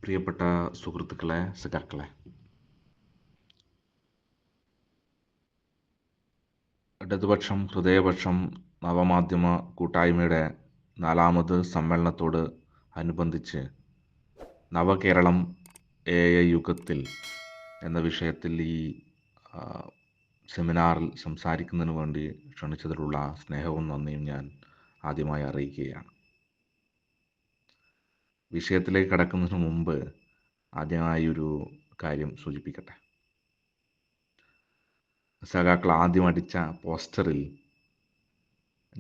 പ്രിയപ്പെട്ട സുഹൃത്തുക്കളെ, സഖാക്കളെ, ഇടതുപക്ഷം ഹൃദയപക്ഷം നവമാധ്യമ കൂട്ടായ്മയുടെ 4ാമത് സമ്മേളനത്തോട് അനുബന്ധിച്ച് നവകേരളം AI യുഗത്തിൽ എന്ന വിഷയത്തിൽ ഈ സെമിനാറിൽ സംസാരിക്കുന്നതിന് വേണ്ടി ക്ഷണിച്ചതിലുള്ള സ്നേഹവും നന്ദിയും ഞാൻ ആദ്യമായി അറിയിക്കുകയാണ്. വിഷയത്തിലേക്ക് കടക്കുന്നതിന് മുമ്പ് ആദ്യമായി ഒരു കാര്യം സൂചിപ്പിക്കട്ടെ. സഖാക്കൾ ആദ്യം അടിച്ച പോസ്റ്ററിൽ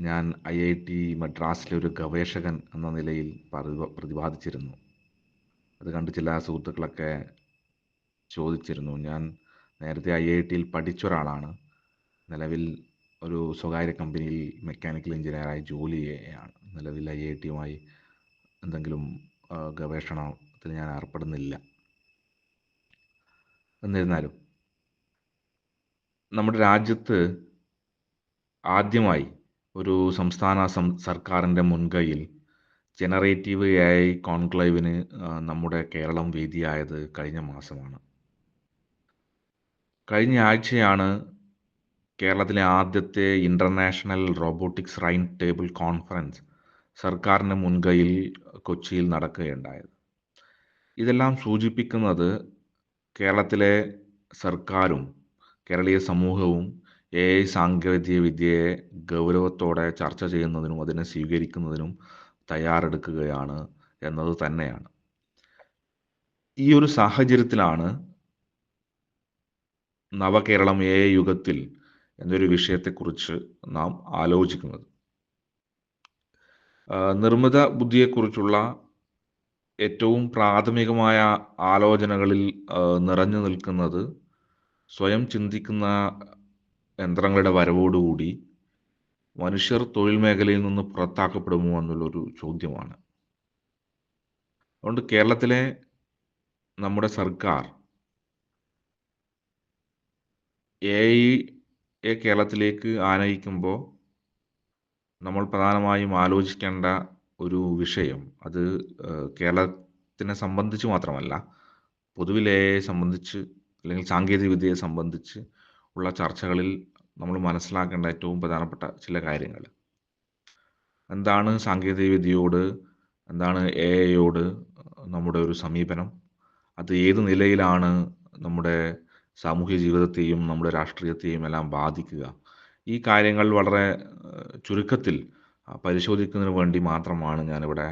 ഞാൻ IIT മദ്രാസിലെ ഒരു ഗവേഷകൻ എന്ന നിലയിൽ പ്രതിപാദിച്ചിരുന്നു. അത് കണ്ട് ചില സുഹൃത്തുക്കളൊക്കെ ചോദിച്ചിരുന്നു. ഞാൻ നേരത്തെ IITയിൽ പഠിച്ചൊരാളാണ്. നിലവിൽ ഒരു സ്വകാര്യ കമ്പനിയിൽ മെക്കാനിക്കൽ എഞ്ചിനീയറായി ജോലി ചെയ്യുകയാണ്. നിലവിൽ IITയുമായി എന്തെങ്കിലും ഗവേഷണത്തിൽ ഞാൻ ഏർപ്പെടുന്നില്ല. എന്നിരുന്നാലും നമ്മുടെ രാജ്യത്ത് ആദ്യമായി ഒരു സംസ്ഥാന സർക്കാരിൻ്റെ മുൻകൈയിൽ ജനറേറ്റീവ് AI കോൺക്ലേവിന് നമ്മുടെ കേരളം വേദിയായത് കഴിഞ്ഞ മാസമാണ്. കഴിഞ്ഞ ആഴ്ചയാണ് കേരളത്തിലെ ആദ്യത്തെ international robotics round table conference സർക്കാരിൻ്റെ മുൻകൈയിൽ കൊച്ചിയിൽ നടക്കുകയുണ്ടായത്. ഇതെല്ലാം സൂചിപ്പിക്കുന്നത് കേരളത്തിലെ സർക്കാരും കേരളീയ സമൂഹവും AI സാങ്കേതിക വിദ്യയെ ഗൗരവത്തോടെ ചർച്ച ചെയ്യുന്നതിനും അതിനെ സ്വീകരിക്കുന്നതിനും തയ്യാറെടുക്കുകയാണ് എന്നത് തന്നെയാണ്. ഈ ഒരു സാഹചര്യത്തിലാണ് നവകേരളം AI യുഗത്തിൽ എന്നൊരു വിഷയത്തെക്കുറിച്ച് നാം ആലോചിക്കുന്നത്. നിർമ്മിത ബുദ്ധിയെക്കുറിച്ചുള്ള ഏറ്റവും പ്രാഥമികമായ ആലോചനകളിൽ നിറഞ്ഞു നിൽക്കുന്നത് സ്വയം ചിന്തിക്കുന്ന യന്ത്രങ്ങളുടെ വരവോടുകൂടി മനുഷ്യർ തൊഴിൽ മേഖലയിൽ നിന്ന് പുറത്താക്കപ്പെടുമോ എന്നുള്ളൊരു ചോദ്യമാണ്. അതുകൊണ്ട് കേരളത്തിലെ നമ്മുടെ സർക്കാർ AI കേരളത്തിലേക്ക് ആനയിക്കുമ്പോൾ നമ്മൾ പ്രധാനമായും ആലോചിക്കേണ്ട ഒരു വിഷയം, അത് കേരളത്തിനെ സംബന്ധിച്ച് മാത്രമല്ല, പൊതുവിൽ AI സംബന്ധിച്ച് അല്ലെങ്കിൽ സാങ്കേതിക വിദ്യയെ സംബന്ധിച്ച് ഉള്ള ചർച്ചകളിൽ നമ്മൾ മനസ്സിലാക്കേണ്ട ഏറ്റവും പ്രധാനപ്പെട്ട ചില കാര്യങ്ങൾ. എന്താണ് സാങ്കേതിക വിദ്യയോട്, എന്താണ് AIയോട് നമ്മുടെ ഒരു സമീപനം, അത് ഏത് നിലയിലാണ് നമ്മുടെ സാമൂഹ്യ ജീവിതത്തെയും നമ്മുടെ രാഷ്ട്രീയത്തെയും എല്ലാം ബാധിക്കുക, ഈ കാര്യങ്ങൾ വളരെ ചുരുക്കത്തിൽ പരിശോധിക്കുന്നതിന് വേണ്ടി മാത്രമാണ് ഞാനിവിടെ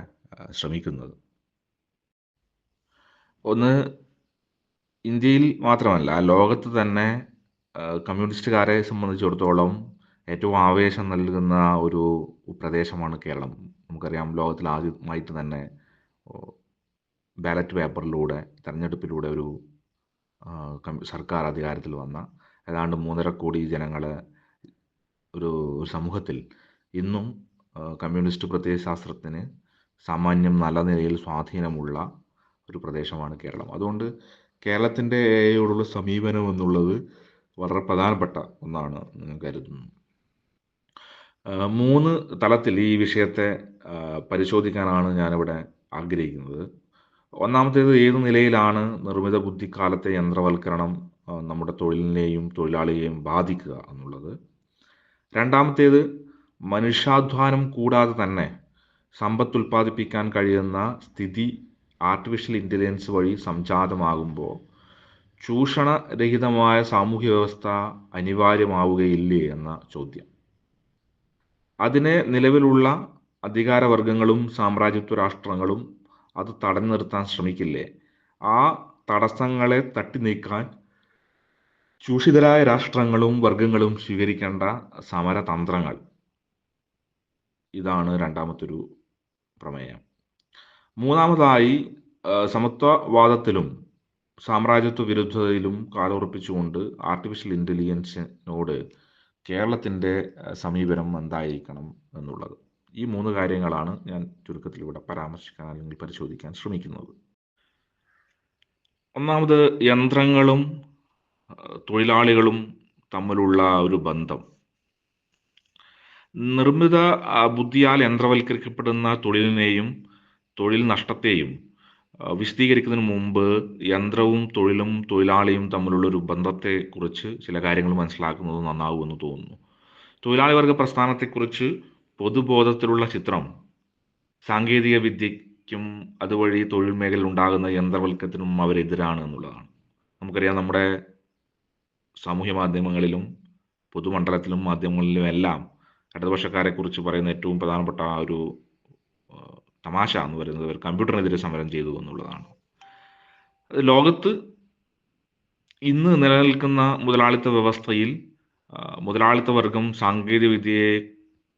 ശ്രമിക്കുന്നത്. ഒന്ന്, ഇന്ത്യയിൽ മാത്രമല്ല ലോകത്ത് തന്നെ കമ്മ്യൂണിസ്റ്റുകാരെ സംബന്ധിച്ചിടത്തോളം ഏറ്റവും ആവേശം നൽകുന്ന ഒരു പ്രദേശമാണ് കേരളം. നമുക്കറിയാം, ലോകത്തിൽ ആദ്യമായിട്ട് തന്നെ ബാലറ്റ് പേപ്പറിലൂടെ, തെരഞ്ഞെടുപ്പിലൂടെ ഒരു സർക്കാർ അധികാരത്തിൽ വന്ന ഏതാണ്ട് 3.5 കോടി ജനങ്ങളെ ഒരു സമൂഹത്തിൽ ഇന്നും കമ്മ്യൂണിസ്റ്റ് പ്രത്യയശാസ്ത്രത്തിന് സാമാന്യം നല്ല നിലയിൽ സ്വാധീനമുള്ള ഒരു പ്രദേശമാണ് കേരളം. അതുകൊണ്ട് കേരളത്തിൻ്റെ AIയോടുള്ള സമീപനം എന്നുള്ളത് വളരെ പ്രധാനപ്പെട്ട ഒന്നാണ് ഞാൻ കരുതുന്നു. 3 തലത്തിൽ ഈ വിഷയത്തെ പരിശോധിക്കാനാണ് ഞാനിവിടെ ആഗ്രഹിക്കുന്നത്. ഒന്നാമത്തേത്, ഏത് നിലയിലാണ് നിർമ്മിത ബുദ്ധിക്കാലത്തെ യന്ത്രവൽക്കരണം നമ്മുടെ തൊഴിലിനെയും തൊഴിലാളിയെയും ബാധിക്കുക എന്നുള്ളത്. രണ്ടാമത്തേത്, മനുഷ്യാധ്വാനം കൂടാതെ തന്നെ സമ്പത്ത് ഉൽപ്പാദിപ്പിക്കാൻ കഴിയുന്ന സ്ഥിതി ആർട്ടിഫിഷ്യൽ ഇൻ്റലിജൻസ് വഴി സംജാതമാകുമ്പോൾ ചൂഷണരഹിതമായ സാമൂഹ്യ വ്യവസ്ഥ അനിവാര്യമാവുകയില്ലേ എന്ന ചോദ്യം. അതിനെ നിലവിലുള്ള അധികാരവർഗങ്ങളും സാമ്രാജ്യത്വ രാഷ്ട്രങ്ങളും അത് തടഞ്ഞു നിർത്താൻ ശ്രമിക്കില്ലേ? ആ തടസ്സങ്ങളെ തട്ടി നീക്കാൻ ചൂഷിതരായ രാഷ്ട്രങ്ങളും വർഗങ്ങളും സ്വീകരിക്കേണ്ട സമരതന്ത്രങ്ങൾ, ഇതാണ് രണ്ടാമത്തൊരു പ്രമേയം. മൂന്നാമതായി, സമത്വവാദത്തിലും സാമ്രാജ്യത്വ വിരുദ്ധതയിലും കാലുറപ്പിച്ചുകൊണ്ട് ആർട്ടിഫിഷ്യൽ ഇൻ്റലിജൻസിനോട് കേരളത്തിൻ്റെ സമീപനം എന്തായിരിക്കണം എന്നുള്ളത്. ഈ 3 കാര്യങ്ങളാണ് ഞാൻ ചുരുക്കത്തിലൂടെ പരാമർശിക്കാൻ അല്ലെങ്കിൽ പരിശോധിക്കാൻ ശ്രമിക്കുന്നത്. ഒന്നാമത്, യന്ത്രങ്ങളും തൊഴിലാളികളും തമ്മിലുള്ള ഒരു ബന്ധം. നിർമ്മിത ബുദ്ധിയാൽ യന്ത്രവൽക്കരിക്കപ്പെടുന്ന തൊഴിലിനെയും തൊഴിൽ നഷ്ടത്തെയും വിശദീകരിക്കുന്നതിന് മുമ്പ് യന്ത്രവും തൊഴിലും തൊഴിലാളിയും തമ്മിലുള്ള ഒരു ബന്ധത്തെക്കുറിച്ച് ചില കാര്യങ്ങൾ മനസ്സിലാക്കുന്നത് നന്നാവുമെന്ന് തോന്നുന്നു. തൊഴിലാളി വർഗ പ്രസ്ഥാനത്തെക്കുറിച്ച് പൊതുബോധത്തിലുള്ള ചിത്രം സാങ്കേതിക വിദ്യയ്ക്കും അതുവഴി തൊഴിൽ മേഖലയിൽ ഉണ്ടാകുന്ന യന്ത്രവൽക്കരണത്തിനും അവരെതിരാണ് എന്നുള്ളതാണ്. നമുക്കറിയാം, നമ്മുടെ സാമൂഹ്യ മാധ്യമങ്ങളിലും പൊതുമണ്ഡലത്തിലും മാധ്യമങ്ങളിലും എല്ലാം ഇടതുപക്ഷക്കാരെക്കുറിച്ച് പറയുന്ന ഏറ്റവും പ്രധാനപ്പെട്ട ഒരു തമാശ എന്ന് പറയുന്നത് അവർ കമ്പ്യൂട്ടറിനെതിരെ സമരം ചെയ്തു എന്നുള്ളതാണ്. ലോകത്ത് ഇന്ന് നിലനിൽക്കുന്ന മുതലാളിത്ത വ്യവസ്ഥയിൽ മുതലാളിത്ത വർഗം സാങ്കേതിക വിദ്യയെ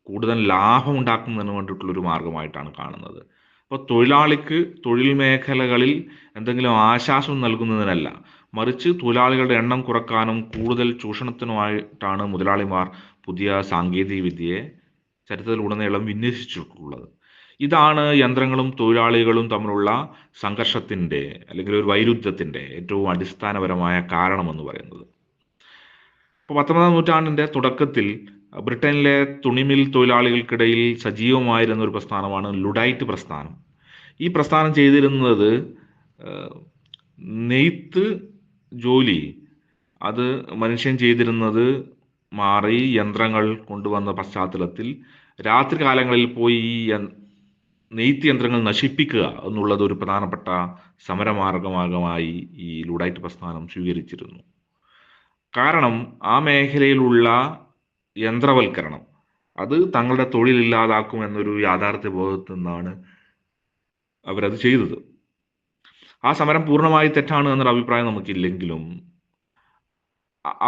കൂടുതൽ ലാഭം ഉണ്ടാക്കുന്നതിന് വേണ്ടിയിട്ടുള്ളൊരു മാർഗമായിട്ടാണ് കാണുന്നത്. അപ്പോൾ തൊഴിലാളിക്ക് തൊഴിൽ മേഖലകളിൽ എന്തെങ്കിലും ആശ്വാസം നൽകുന്നതിനല്ല, മറിച്ച് തൊഴിലാളികളുടെ എണ്ണം കുറക്കാനും കൂടുതൽ ചൂഷണത്തിനുമായിട്ടാണ് മുതലാളിമാർ പുതിയ സാങ്കേതിക വിദ്യയെ ചരിത്രത്തിലുടനീളം വിന്യസിച്ചിട്ടുള്ളത്. ഇതാണ് യന്ത്രങ്ങളും തൊഴിലാളികളും തമ്മിലുള്ള സംഘർഷത്തിൻ്റെ അല്ലെങ്കിൽ ഒരു വൈരുദ്ധ്യത്തിൻ്റെ ഏറ്റവും അടിസ്ഥാനപരമായ കാരണമെന്ന് പറയുന്നത്. ഇപ്പോൾ 19-ാം നൂറ്റാണ്ടിൻ്റെ തുടക്കത്തിൽ ബ്രിട്ടനിലെ തുണിമിൽ തൊഴിലാളികൾക്കിടയിൽ സജീവമായിരുന്ന ഒരു പ്രസ്ഥാനമാണ് ലുഡൈറ്റ് പ്രസ്ഥാനം. ഈ പ്രസ്ഥാനം ചെയ്തിരുന്നത് നെയ്ത്ത് ജോലി അത് മനുഷ്യൻ ചെയ്തിരുന്നത് മാറി യന്ത്രങ്ങൾ കൊണ്ടുവന്ന പശ്ചാത്തലത്തിൽ രാത്രി കാലങ്ങളിൽ പോയി ഈ നെയ്ത്ത് യന്ത്രങ്ങൾ നശിപ്പിക്കുക എന്നുള്ളത് ഒരു പ്രധാനപ്പെട്ട സമരമാർഗമായി ഈ ലുഡൈറ്റ് പ്രസ്ഥാനം സ്വീകരിച്ചിരുന്നു. കാരണം ആ മേഖലയിലുള്ള യന്ത്രവൽക്കരണം അത് തങ്ങളുടെ തൊഴിലില്ലാതാക്കും എന്നൊരു യാഥാർത്ഥ്യ ബോധത്തിൽ നിന്നാണ് അവരത് ചെയ്തത്. ആ സമരം പൂർണ്ണമായി തെറ്റാണ് എന്നൊരു അഭിപ്രായം നമുക്കില്ലെങ്കിലും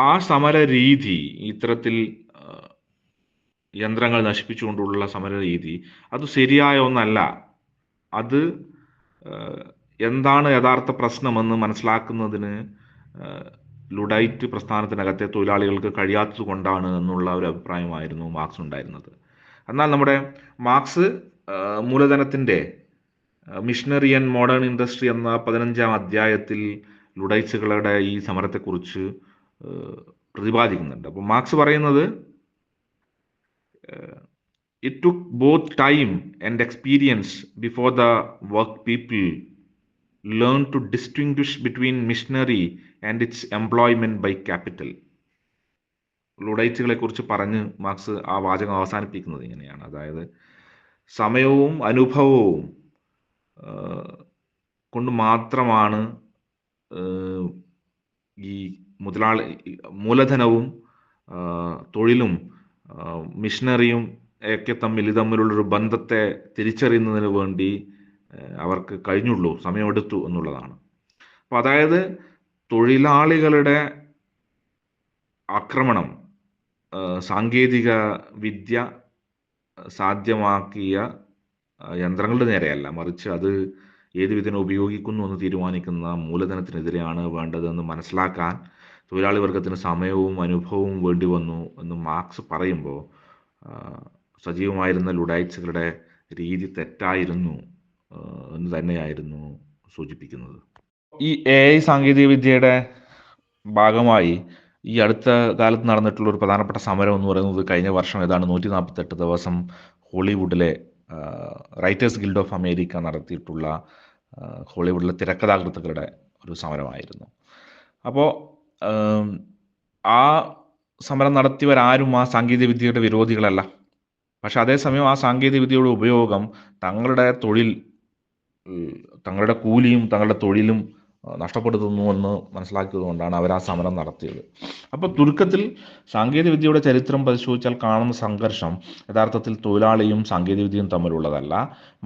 ആ സമര രീതി, ഇത്തരത്തിൽ യന്ത്രങ്ങൾ നശിപ്പിച്ചുകൊണ്ടുള്ള സമര രീതി അത് ശരിയായ ഒന്നല്ല. അത് എന്താണ് യഥാർത്ഥ പ്രശ്നമെന്ന് മനസ്സിലാക്കുന്നതിന് ലുഡൈറ്റ് പ്രസ്ഥാനത്തിനകത്തെ തൊഴിലാളികൾക്ക് കഴിയാത്തത് കൊണ്ടാണ് എന്നുള്ള ഒരു അഭിപ്രായമായിരുന്നു മാർക്സിനുണ്ടായിരുന്നത്. എന്നാൽ നമ്മുടെ മാർക്സ് മൂലധനത്തിൻ്റെ മിഷനറി ആൻഡ് മോഡേൺ ഇൻഡസ്ട്രി എന്ന 15-ാം അധ്യായത്തിൽ ലുഡൈറ്റ്സുകളുടെ ഈ സമരത്തെക്കുറിച്ച് പ്രതിപാദിക്കുന്നുണ്ട്. അപ്പോൾ മാർക്സ് പറയുന്നത്, it took both time and experience before the work people learn to distinguish between machinery and its employment by capital. ലുഡൈറ്റുകളെ കുറിച്ച് പറഞ്ഞ് മാർക്സ് ആ വാചകം അവസാനിപ്പിക്കുന്നത് ഇങ്ങനെയാണ്. അതായത് സമയവും അനുഭവവും കൊണ്ട് മാത്രമാണ് ഈ മൂലധനവും തൊഴിലും മിഷനറിയും ഒക്കെ തമ്മിലുള്ളൊരു ബന്ധത്തെ തിരിച്ചറിയുന്നതിന് വേണ്ടി അവർക്ക് കഴിഞ്ഞുള്ളൂ, സമയമെടുത്തു എന്നുള്ളതാണ്. അപ്പോൾ അതായത് തൊഴിലാളികളുടെ ആക്രമണം സാങ്കേതിക വിദ്യ സാധ്യമാക്കിയ യന്ത്രങ്ങളുടെ നേരെയല്ല, മറിച്ച് അത് ഏത് വിധേന ഉപയോഗിക്കുന്നു എന്ന് തീരുമാനിക്കുന്ന മൂലധനത്തിനെതിരെയാണ് വേണ്ടതെന്ന് മനസ്സിലാക്കാൻ തൊഴിലാളി വർഗത്തിന് സമയവും അനുഭവവും വേണ്ടി വന്നു എന്ന് മാർക്സ് പറയുമ്പോൾ സജീവമായിരുന്ന ലുഡൈറ്റ്സുകളുടെ രീതി തെറ്റായിരുന്നു എന്ന് തന്നെയായിരുന്നു സൂചിപ്പിക്കുന്നത്. ഈ AI സാങ്കേതിക വിദ്യയുടെ ഭാഗമായി ഈ അടുത്ത കാലത്ത് നടന്നിട്ടുള്ള ഒരു പ്രധാനപ്പെട്ട സമരം എന്ന് പറയുന്നത് കഴിഞ്ഞ വർഷം ഏതാണ് 148 ദിവസം ഹോളിവുഡിലെ റൈറ്റേഴ്സ് ഗിൽഡ് ഓഫ് അമേരിക്ക നടത്തിയിട്ടുള്ള ഹോളിവുഡിലെ തിരക്കഥാകൃത്തുക്കളുടെ ഒരു സമരമായിരുന്നു. അപ്പോൾ ആ സമരം നടത്തിയവരാരും ആ സാങ്കേതിക വിദ്യയുടെ വിരോധികളല്ല. പക്ഷെ അതേസമയം ആ സാങ്കേതിക വിദ്യയുടെ ഉപയോഗം തങ്ങളുടെ തൊഴിൽ, തങ്ങളുടെ കൂലിയും തങ്ങളുടെ തൊഴിലും നഷ്ടപ്പെടുത്തുന്നുവെന്ന് മനസ്സിലാക്കിയതുകൊണ്ടാണ് അവർ ആ സമരം നടത്തിയത്. അപ്പോൾ ചുരുക്കത്തിൽ സാങ്കേതിക വിദ്യയുടെ ചരിത്രം പരിശോധിച്ചാൽ കാണുന്ന സംഘർഷം യഥാർത്ഥത്തിൽ തൊഴിലാളിയും സാങ്കേതിക വിദ്യയും തമ്മിലുള്ളതല്ല,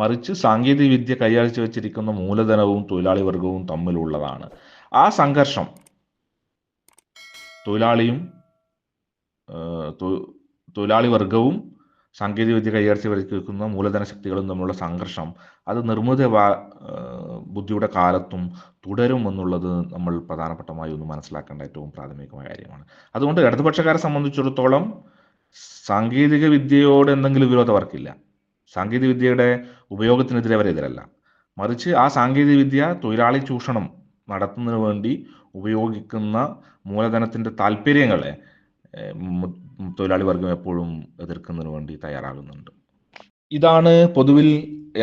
മറിച്ച് സാങ്കേതിക വിദ്യ കൈകാര്യം വെച്ചിരിക്കുന്ന മൂലധനവും തൊഴിലാളി വർഗവും തമ്മിലുള്ളതാണ്. ആ സംഘർഷം തൊഴിലാളി വർഗവും സാങ്കേതിക വിദ്യ കൈകാര്യം വെക്കുന്ന മൂലധന ശക്തികളും തമ്മിലുള്ള സംഘർഷം അത് നിർമ്മിത ബുദ്ധിയുടെ കാലത്തും തുടരുമെന്നുള്ളത് നമ്മൾ പ്രധാനപ്പെട്ടമായി ഒന്ന് മനസ്സിലാക്കേണ്ട ഏറ്റവും പ്രാഥമികമായ കാര്യമാണ്. അതുകൊണ്ട് ഇടതുപക്ഷക്കാരെ സംബന്ധിച്ചിടത്തോളം സാങ്കേതിക വിദ്യയോട് എന്തെങ്കിലും വിരോധം അവർക്കില്ല. സാങ്കേതിക വിദ്യയുടെ ഉപയോഗത്തിനെതിരെ അവരെതിരല്ല, മറിച്ച് ആ സാങ്കേതിക വിദ്യ തൊഴിലാളി ചൂഷണം നടത്തുന്നതിന് വേണ്ടി ഉപയോഗിക്കുന്ന മൂലധനത്തിൻ്റെ താല്പര്യങ്ങളെ തൊഴിലാളി വർഗം എപ്പോഴും എതിർക്കുന്നതിന് വേണ്ടി തയ്യാറാകുന്നുണ്ട്. ഇതാണ് പൊതുവിൽ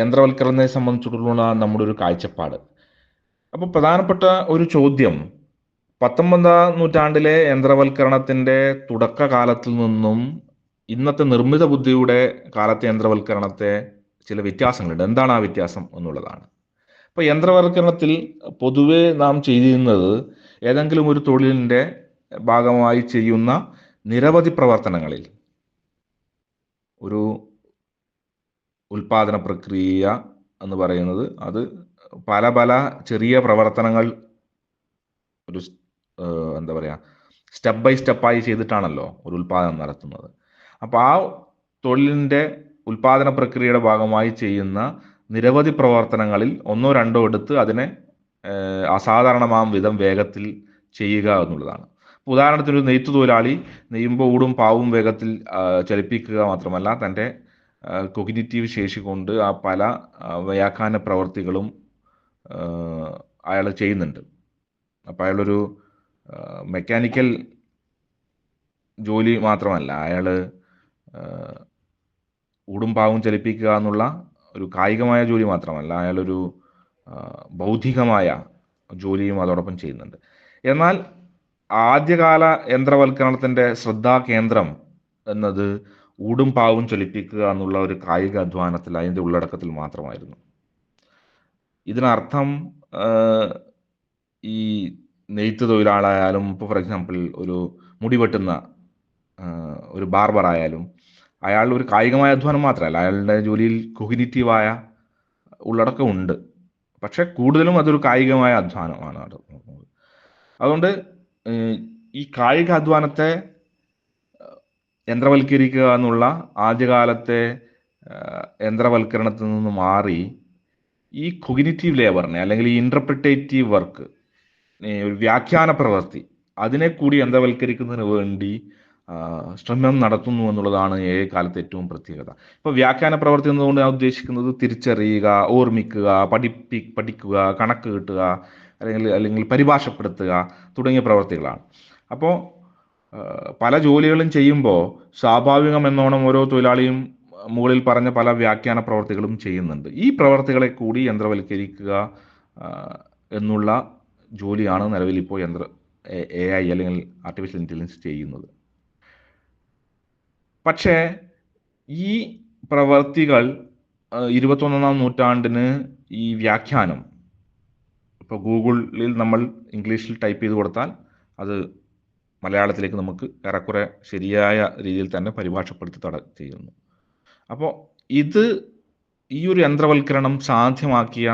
യന്ത്രവൽക്കരണത്തെ സംബന്ധിച്ചിട്ടുള്ള നമ്മുടെ ഒരു കാഴ്ചപ്പാട്. അപ്പോൾ പ്രധാനപ്പെട്ട ഒരു ചോദ്യം, 19ാം നൂറ്റാണ്ടിലെ യന്ത്രവൽക്കരണത്തിന്റെ തുടക്കകാലത്തിൽ നിന്നും ഇന്നത്തെ നിർമ്മിത ബുദ്ധിയുടെ കാലത്തെ യന്ത്രവൽക്കരണത്തെ ചില വ്യത്യാസങ്ങളുണ്ട്. എന്താണ് ആ വ്യത്യാസം എന്നുള്ളതാണ്. അപ്പോൾ യന്ത്രവൽക്കരണത്തിൽ പൊതുവെ നാം ചെയ്തിരുന്നത് ഏതെങ്കിലും ഒരു തൊഴിലിൻ്റെ ഭാഗമായി ചെയ്യുന്ന നിരവധി പ്രവർത്തനങ്ങളിൽ ഒരു ഉൽപാദന പ്രക്രിയ എന്ന് പറയുന്നത് അത് പല പല ചെറിയ പ്രവർത്തനങ്ങൾ ഒരു എന്താ പറയുക സ്റ്റെപ്പ് ബൈ സ്റ്റെപ്പായി ചെയ്തിട്ടാണല്ലോ ഒരു ഉൽപാദനം നടത്തുന്നത്. അപ്പോൾ ആ തൊഴിലിൻ്റെ ഉൽപാദന പ്രക്രിയയുടെ ഭാഗമായി ചെയ്യുന്ന നിരവധി പ്രവർത്തനങ്ങളിൽ ഒന്നോ രണ്ടോ എടുത്ത് അതിനെ അസാധാരണമാം വിധം വേഗത്തിൽ ചെയ്യുക എന്നുള്ളതാണ്. ഉദാഹരണത്തിന് ഒരു നെയ്ത്തു തൊഴിലാളി നെയ്യുമ്പോൾ ഊടും പാവും വേഗത്തിൽ ചലിപ്പിക്കുക മാത്രമല്ല തൻ്റെ കൊഗ്നിറ്റീവ് ശേഷി കൊണ്ട് ആ പല വ്യാഖ്യാന പ്രവർത്തികളും അയാൾ ചെയ്യുന്നുണ്ട്. അപ്പോൾ അയാളൊരു മെക്കാനിക്കൽ ജോലി മാത്രമല്ല, അയാൾ ഊടും പാവും ചലിപ്പിക്കുക എന്നുള്ള ഒരു കായികമായ ജോലി മാത്രമല്ല, അയാളൊരു ബൗദ്ധികമായ ജോലിയും അതോടൊപ്പം ചെയ്യുന്നുണ്ട്. എന്നാൽ ആദ്യകാല യന്ത്രവൽക്കരണത്തിൻ്റെ ശ്രദ്ധാകേന്ദ്രം എന്നത് ഊടും പാവും ചലിപ്പിക്കുക എന്നുള്ള ഒരു കായിക അധ്വാനത്തിൽ അതിൻ്റെ ഉള്ളടക്കത്തിൽ മാത്രമായിരുന്നു. ഇതിനർത്ഥം ഈ നെയ്ത്ത് തൊഴിലാളായാലും ഇപ്പോൾ ഫോർ എക്സാമ്പിൾ ഒരു മുടി വെട്ടുന്ന ഒരു ബാർബർ ആയാലും അയാൾ ഒരു കായികമായ അധ്വാനം മാത്രമല്ല, അയാളുടെ ജോലിയിൽ കൊഗ്നിറ്റീവായ ഉള്ളടക്കമുണ്ട്. പക്ഷെ കൂടുതലും അതൊരു കായികമായ അധ്വാനമാണ് നടത്തുന്നത്. അതുകൊണ്ട് ഈ കായിക അധ്വാനത്തെ യന്ത്രവൽക്കരിക്കുക എന്നുള്ള ആദ്യകാലത്തെ യന്ത്രവൽക്കരണത്തിൽ നിന്ന് മാറി ഈ കൊഗ്നിറ്റീവ് ലേബറിനെ അല്ലെങ്കിൽ ഈ ഇൻ്റർപ്രിറ്റേറ്റീവ് വർക്ക്, ഒരു വ്യാഖ്യാന പ്രവൃത്തി, അതിനെ കൂടി യന്ത്രവൽക്കരിക്കുന്നതിന് വേണ്ടി ശ്രമം നടത്തുന്നു എന്നുള്ളതാണ് കാലത്ത് ഏറ്റവും പ്രത്യേകത. ഇപ്പോൾ വ്യാഖ്യാന പ്രവൃത്തി എന്നതുകൊണ്ട് ഞാൻ ഉദ്ദേശിക്കുന്നത് തിരിച്ചറിയുക, ഓർമ്മിക്കുക, പഠിക്കുക, കണക്ക് കിട്ടുക, അല്ലെങ്കിൽ പരിഭാഷപ്പെടുത്തുക തുടങ്ങിയ പ്രവൃത്തികളാണ്. അപ്പോൾ പല ജോലികളും ചെയ്യുമ്പോൾ സ്വാഭാവികം എന്നോണം ഓരോ തൊഴിലാളിയും മുകളിൽ പറഞ്ഞ പല വ്യാഖ്യാന പ്രവർത്തികളും ചെയ്യുന്നുണ്ട്. ഈ പ്രവർത്തികളെ കൂടി യന്ത്രവൽക്കരിക്കുക എന്നുള്ള ജോലിയാണ് നിലവിൽ ഇപ്പോൾ AI അല്ലെങ്കിൽ ആർട്ടിഫിഷ്യൽ ഇൻ്റലിജൻസ് ചെയ്യുന്നത്. പക്ഷേ ഈ പ്രവർത്തികൾ 21ാം നൂറ്റാണ്ടിന് ഈ വ്യാഖ്യാനം ഇപ്പോൾ ഗൂഗിളിൽ നമ്മൾ ഇംഗ്ലീഷിൽ ടൈപ്പ് ചെയ്ത് കൊടുത്താൽ അത് മലയാളത്തിലേക്ക് നമുക്ക് ഏറെക്കുറെ ശരിയായ രീതിയിൽ തന്നെ പരിഭാഷപ്പെടുത്തി ചെയ്യുന്നു. അപ്പോൾ ഈ ഒരു യന്ത്രവൽക്കരണം സാധ്യമാക്കിയ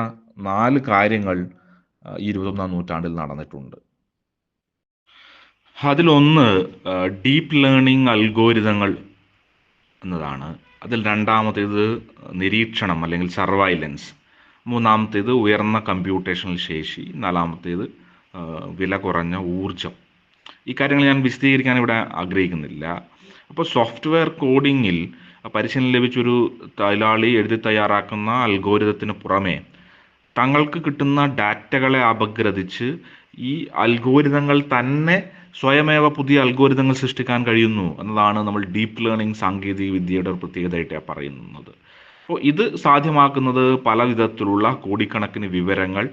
4 കാര്യങ്ങൾ 21ാം നൂറ്റാണ്ടിൽ നടന്നിട്ടുണ്ട്. അതിലൊന്ന് ഡീപ്പ് ലേണിംഗ് അൽഗോരിതങ്ങൾ എന്നതാണ്. അതിൽ രണ്ടാമത്തേത് നിരീക്ഷണം അല്ലെങ്കിൽ സർവൈലൻസ്, മൂന്നാമത്തേത് ഉയർന്ന കമ്പ്യൂട്ടേഷണൽ ശേഷി, നാലാമത്തേത് വില കുറഞ്ഞ ഊർജം. ഈ കാര്യങ്ങൾ ഞാൻ വിശദീകരിക്കാൻ ഇവിടെ ആഗ്രഹിക്കുന്നില്ല. അപ്പോൾ സോഫ്റ്റ്വെയർ കോഡിങ്ങിൽ പരിശീലനം ലഭിച്ചൊരു തൊഴിലാളി എഴുതി തയ്യാറാക്കുന്ന അൽഗോരിതത്തിന് പുറമെ തങ്ങൾക്ക് കിട്ടുന്ന ഡാറ്റകളെ അപഗ്രഥിച്ച് ഈ അൽഗോരിതങ്ങൾ തന്നെ സ്വയമേവ പുതിയ അൽഗോരിതങ്ങൾ സൃഷ്ടിക്കാൻ കഴിയുന്നു എന്നതാണ് നമ്മൾ ഡീപ്പ് ലേണിംഗ് സാങ്കേതിക വിദ്യയുടെ ഒരു പ്രത്യേകതയായിട്ട് പറയുന്നത്. അപ്പോൾ ഇത് സാധ്യമാക്കുന്നത് പല വിധത്തിലുള്ള കോടിക്കണക്കിന് വിവരങ്ങൾ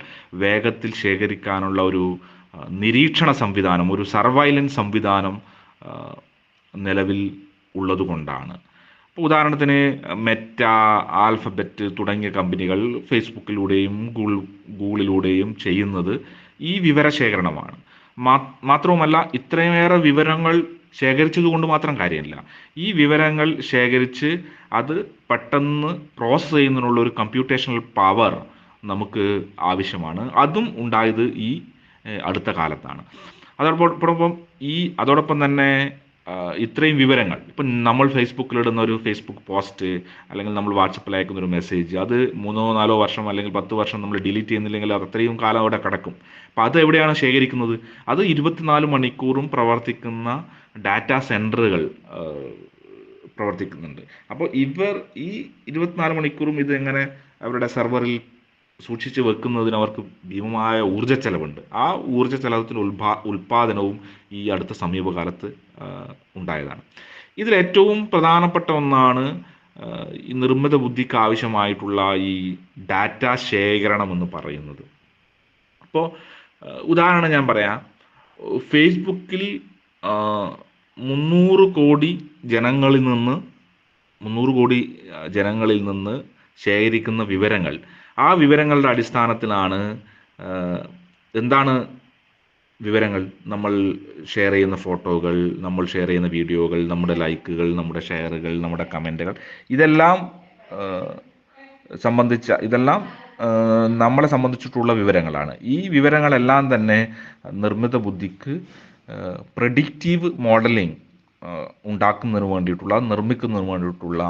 വേഗത്തിൽ ശേഖരിക്കാനുള്ള ഒരു നിരീക്ഷണ സംവിധാനം, ഒരു സർവൈലൻസ് സംവിധാനം നിലവിൽ ഉള്ളതുകൊണ്ടാണ്. ഇപ്പോൾ ഉദാഹരണത്തിന് മെറ്റ, ആൽഫബറ്റ് തുടങ്ങിയ കമ്പനികൾ ഫേസ്ബുക്കിലൂടെയും ഗൂഗിളിലൂടെയും ചെയ്യുന്നത് ഈ വിവരശേഖരണമാണ്. മാത്രവുമല്ല, ഇത്രയുമേറെ വിവരങ്ങൾ ശേഖരിച്ചതുകൊണ്ട് മാത്രം കാര്യമില്ല. ഈ വിവരങ്ങൾ ശേഖരിച്ച് അത് പെട്ടെന്ന് പ്രോസസ്സ് ചെയ്യുന്നതിനുള്ള ഒരു കമ്പ്യൂട്ടേഷണൽ പവർ നമുക്ക് ആവശ്യമാണ്. അതും ഉണ്ടായത് ഈ അടുത്ത കാലത്താണ്. അതോടൊപ്പം തന്നെ ഇത്രയും വിവരങ്ങൾ, ഇപ്പം നമ്മൾ ഫേസ്ബുക്കിലിടുന്ന ഒരു ഫേസ്ബുക്ക് പോസ്റ്റ് അല്ലെങ്കിൽ നമ്മൾ വാട്സപ്പിൽ അയക്കുന്ന ഒരു മെസ്സേജ്, അത് 3-4 വർഷം അല്ലെങ്കിൽ 10 വർഷം നമ്മൾ ഡിലീറ്റ് ചെയ്യുന്നില്ലെങ്കിൽ അത്രയും കാലം അവിടെ കിടക്കും. അപ്പോൾ അത് എവിടെയാണ് ശേഖരിക്കുന്നത്? അത് 24 മണിക്കൂറും പ്രവർത്തിക്കുന്ന ഡാറ്റാ സെൻറ്ററുകൾ പ്രവർത്തിക്കുന്നുണ്ട്. അപ്പോൾ ഇവർ ഈ 24 മണിക്കൂറും ഇതെങ്ങനെ അവരുടെ സെർവറിൽ സൂക്ഷിച്ച് വെക്കുന്നതിന് അവർക്ക് ഭീമമായ ഊർജ്ജ ചെലവുണ്ട്. ആ ഊർജ്ജ ചെലവത്തിൽ ഉൽപാദനവും ഈ അടുത്ത സമീപകാലത്ത് ഉണ്ടായതാണ്. ഇതിലേറ്റവും പ്രധാനപ്പെട്ട ഒന്നാണ് ഈ നിർമ്മിത ബുദ്ധിക്ക് ആവശ്യമായിട്ടുള്ള ഈ ഡാറ്റ ശേഖരണം എന്ന് പറയുന്നത്. അപ്പോൾ ഉദാഹരണം ഞാൻ പറയാം. ഫേസ്ബുക്കിൽ 300 കോടി ജനങ്ങളിൽ നിന്ന് 300 കോടി ജനങ്ങളിൽ നിന്ന് ശേഖരിക്കുന്ന വിവരങ്ങൾ, ആ വിവരങ്ങളുടെ അടിസ്ഥാനത്തിലാണ് എന്താണ് വിവരങ്ങൾ? നമ്മൾ ഷെയർ ചെയ്യുന്ന ഫോട്ടോകൾ, നമ്മൾ ഷെയർ ചെയ്യുന്ന വീഡിയോകൾ, നമ്മുടെ ലൈക്കുകൾ, നമ്മുടെ ഷെയറുകൾ, നമ്മുടെ കമൻറ്റുകൾ, ഇതെല്ലാം നമ്മളെ സംബന്ധിച്ചിട്ടുള്ള വിവരങ്ങളാണ്. ഈ വിവരങ്ങളെല്ലാം തന്നെ നിർമ്മിത ബുദ്ധിക്ക് പ്രഡിക്റ്റീവ് മോഡലിംഗ് ഉണ്ടാക്കുന്നതിന് വേണ്ടിയിട്ടുള്ള, നിർമ്മിക്കുന്നതിന് വേണ്ടിയിട്ടുള്ള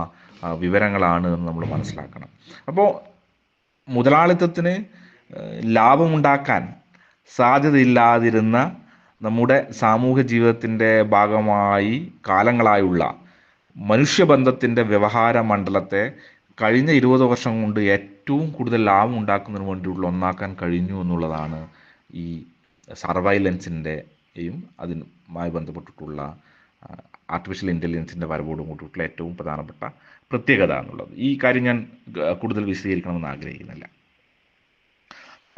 വിവരങ്ങളാണ് എന്ന് നമ്മൾ മനസ്സിലാക്കണം. അപ്പോൾ മുതലാളിത്തത്തിന് ലാഭമുണ്ടാക്കാൻ സാധ്യതയില്ലാതിരുന്ന നമ്മുടെ സാമൂഹ്യ ജീവിതത്തിൻ്റെ ഭാഗമായി കാലങ്ങളായുള്ള മനുഷ്യബന്ധത്തിൻ്റെ വ്യവഹാര മണ്ഡലത്തെ കഴിഞ്ഞ 20 വർഷം കൊണ്ട് ഏറ്റവും കൂടുതൽ ലാഭം ഉണ്ടാക്കുന്നതിന് വേണ്ടിയിട്ടുള്ള ഒന്നാക്കാൻ കഴിഞ്ഞു എന്നുള്ളതാണ് ഈ സർവൈലൻസിൻ്റെയും അതുമായി ബന്ധപ്പെട്ടിട്ടുള്ള ആർട്ടിഫിഷ്യൽ ഇൻ്റലിജൻസിൻ്റെ വരവോടും കൂടിയിട്ടുള്ള ഏറ്റവും പ്രധാനപ്പെട്ട പ്രത്യേകത എന്നുള്ളത്. ഈ കാര്യം ഞാൻ കൂടുതൽ വിശദീകരിക്കണമെന്ന് ആഗ്രഹിക്കുന്നില്ല.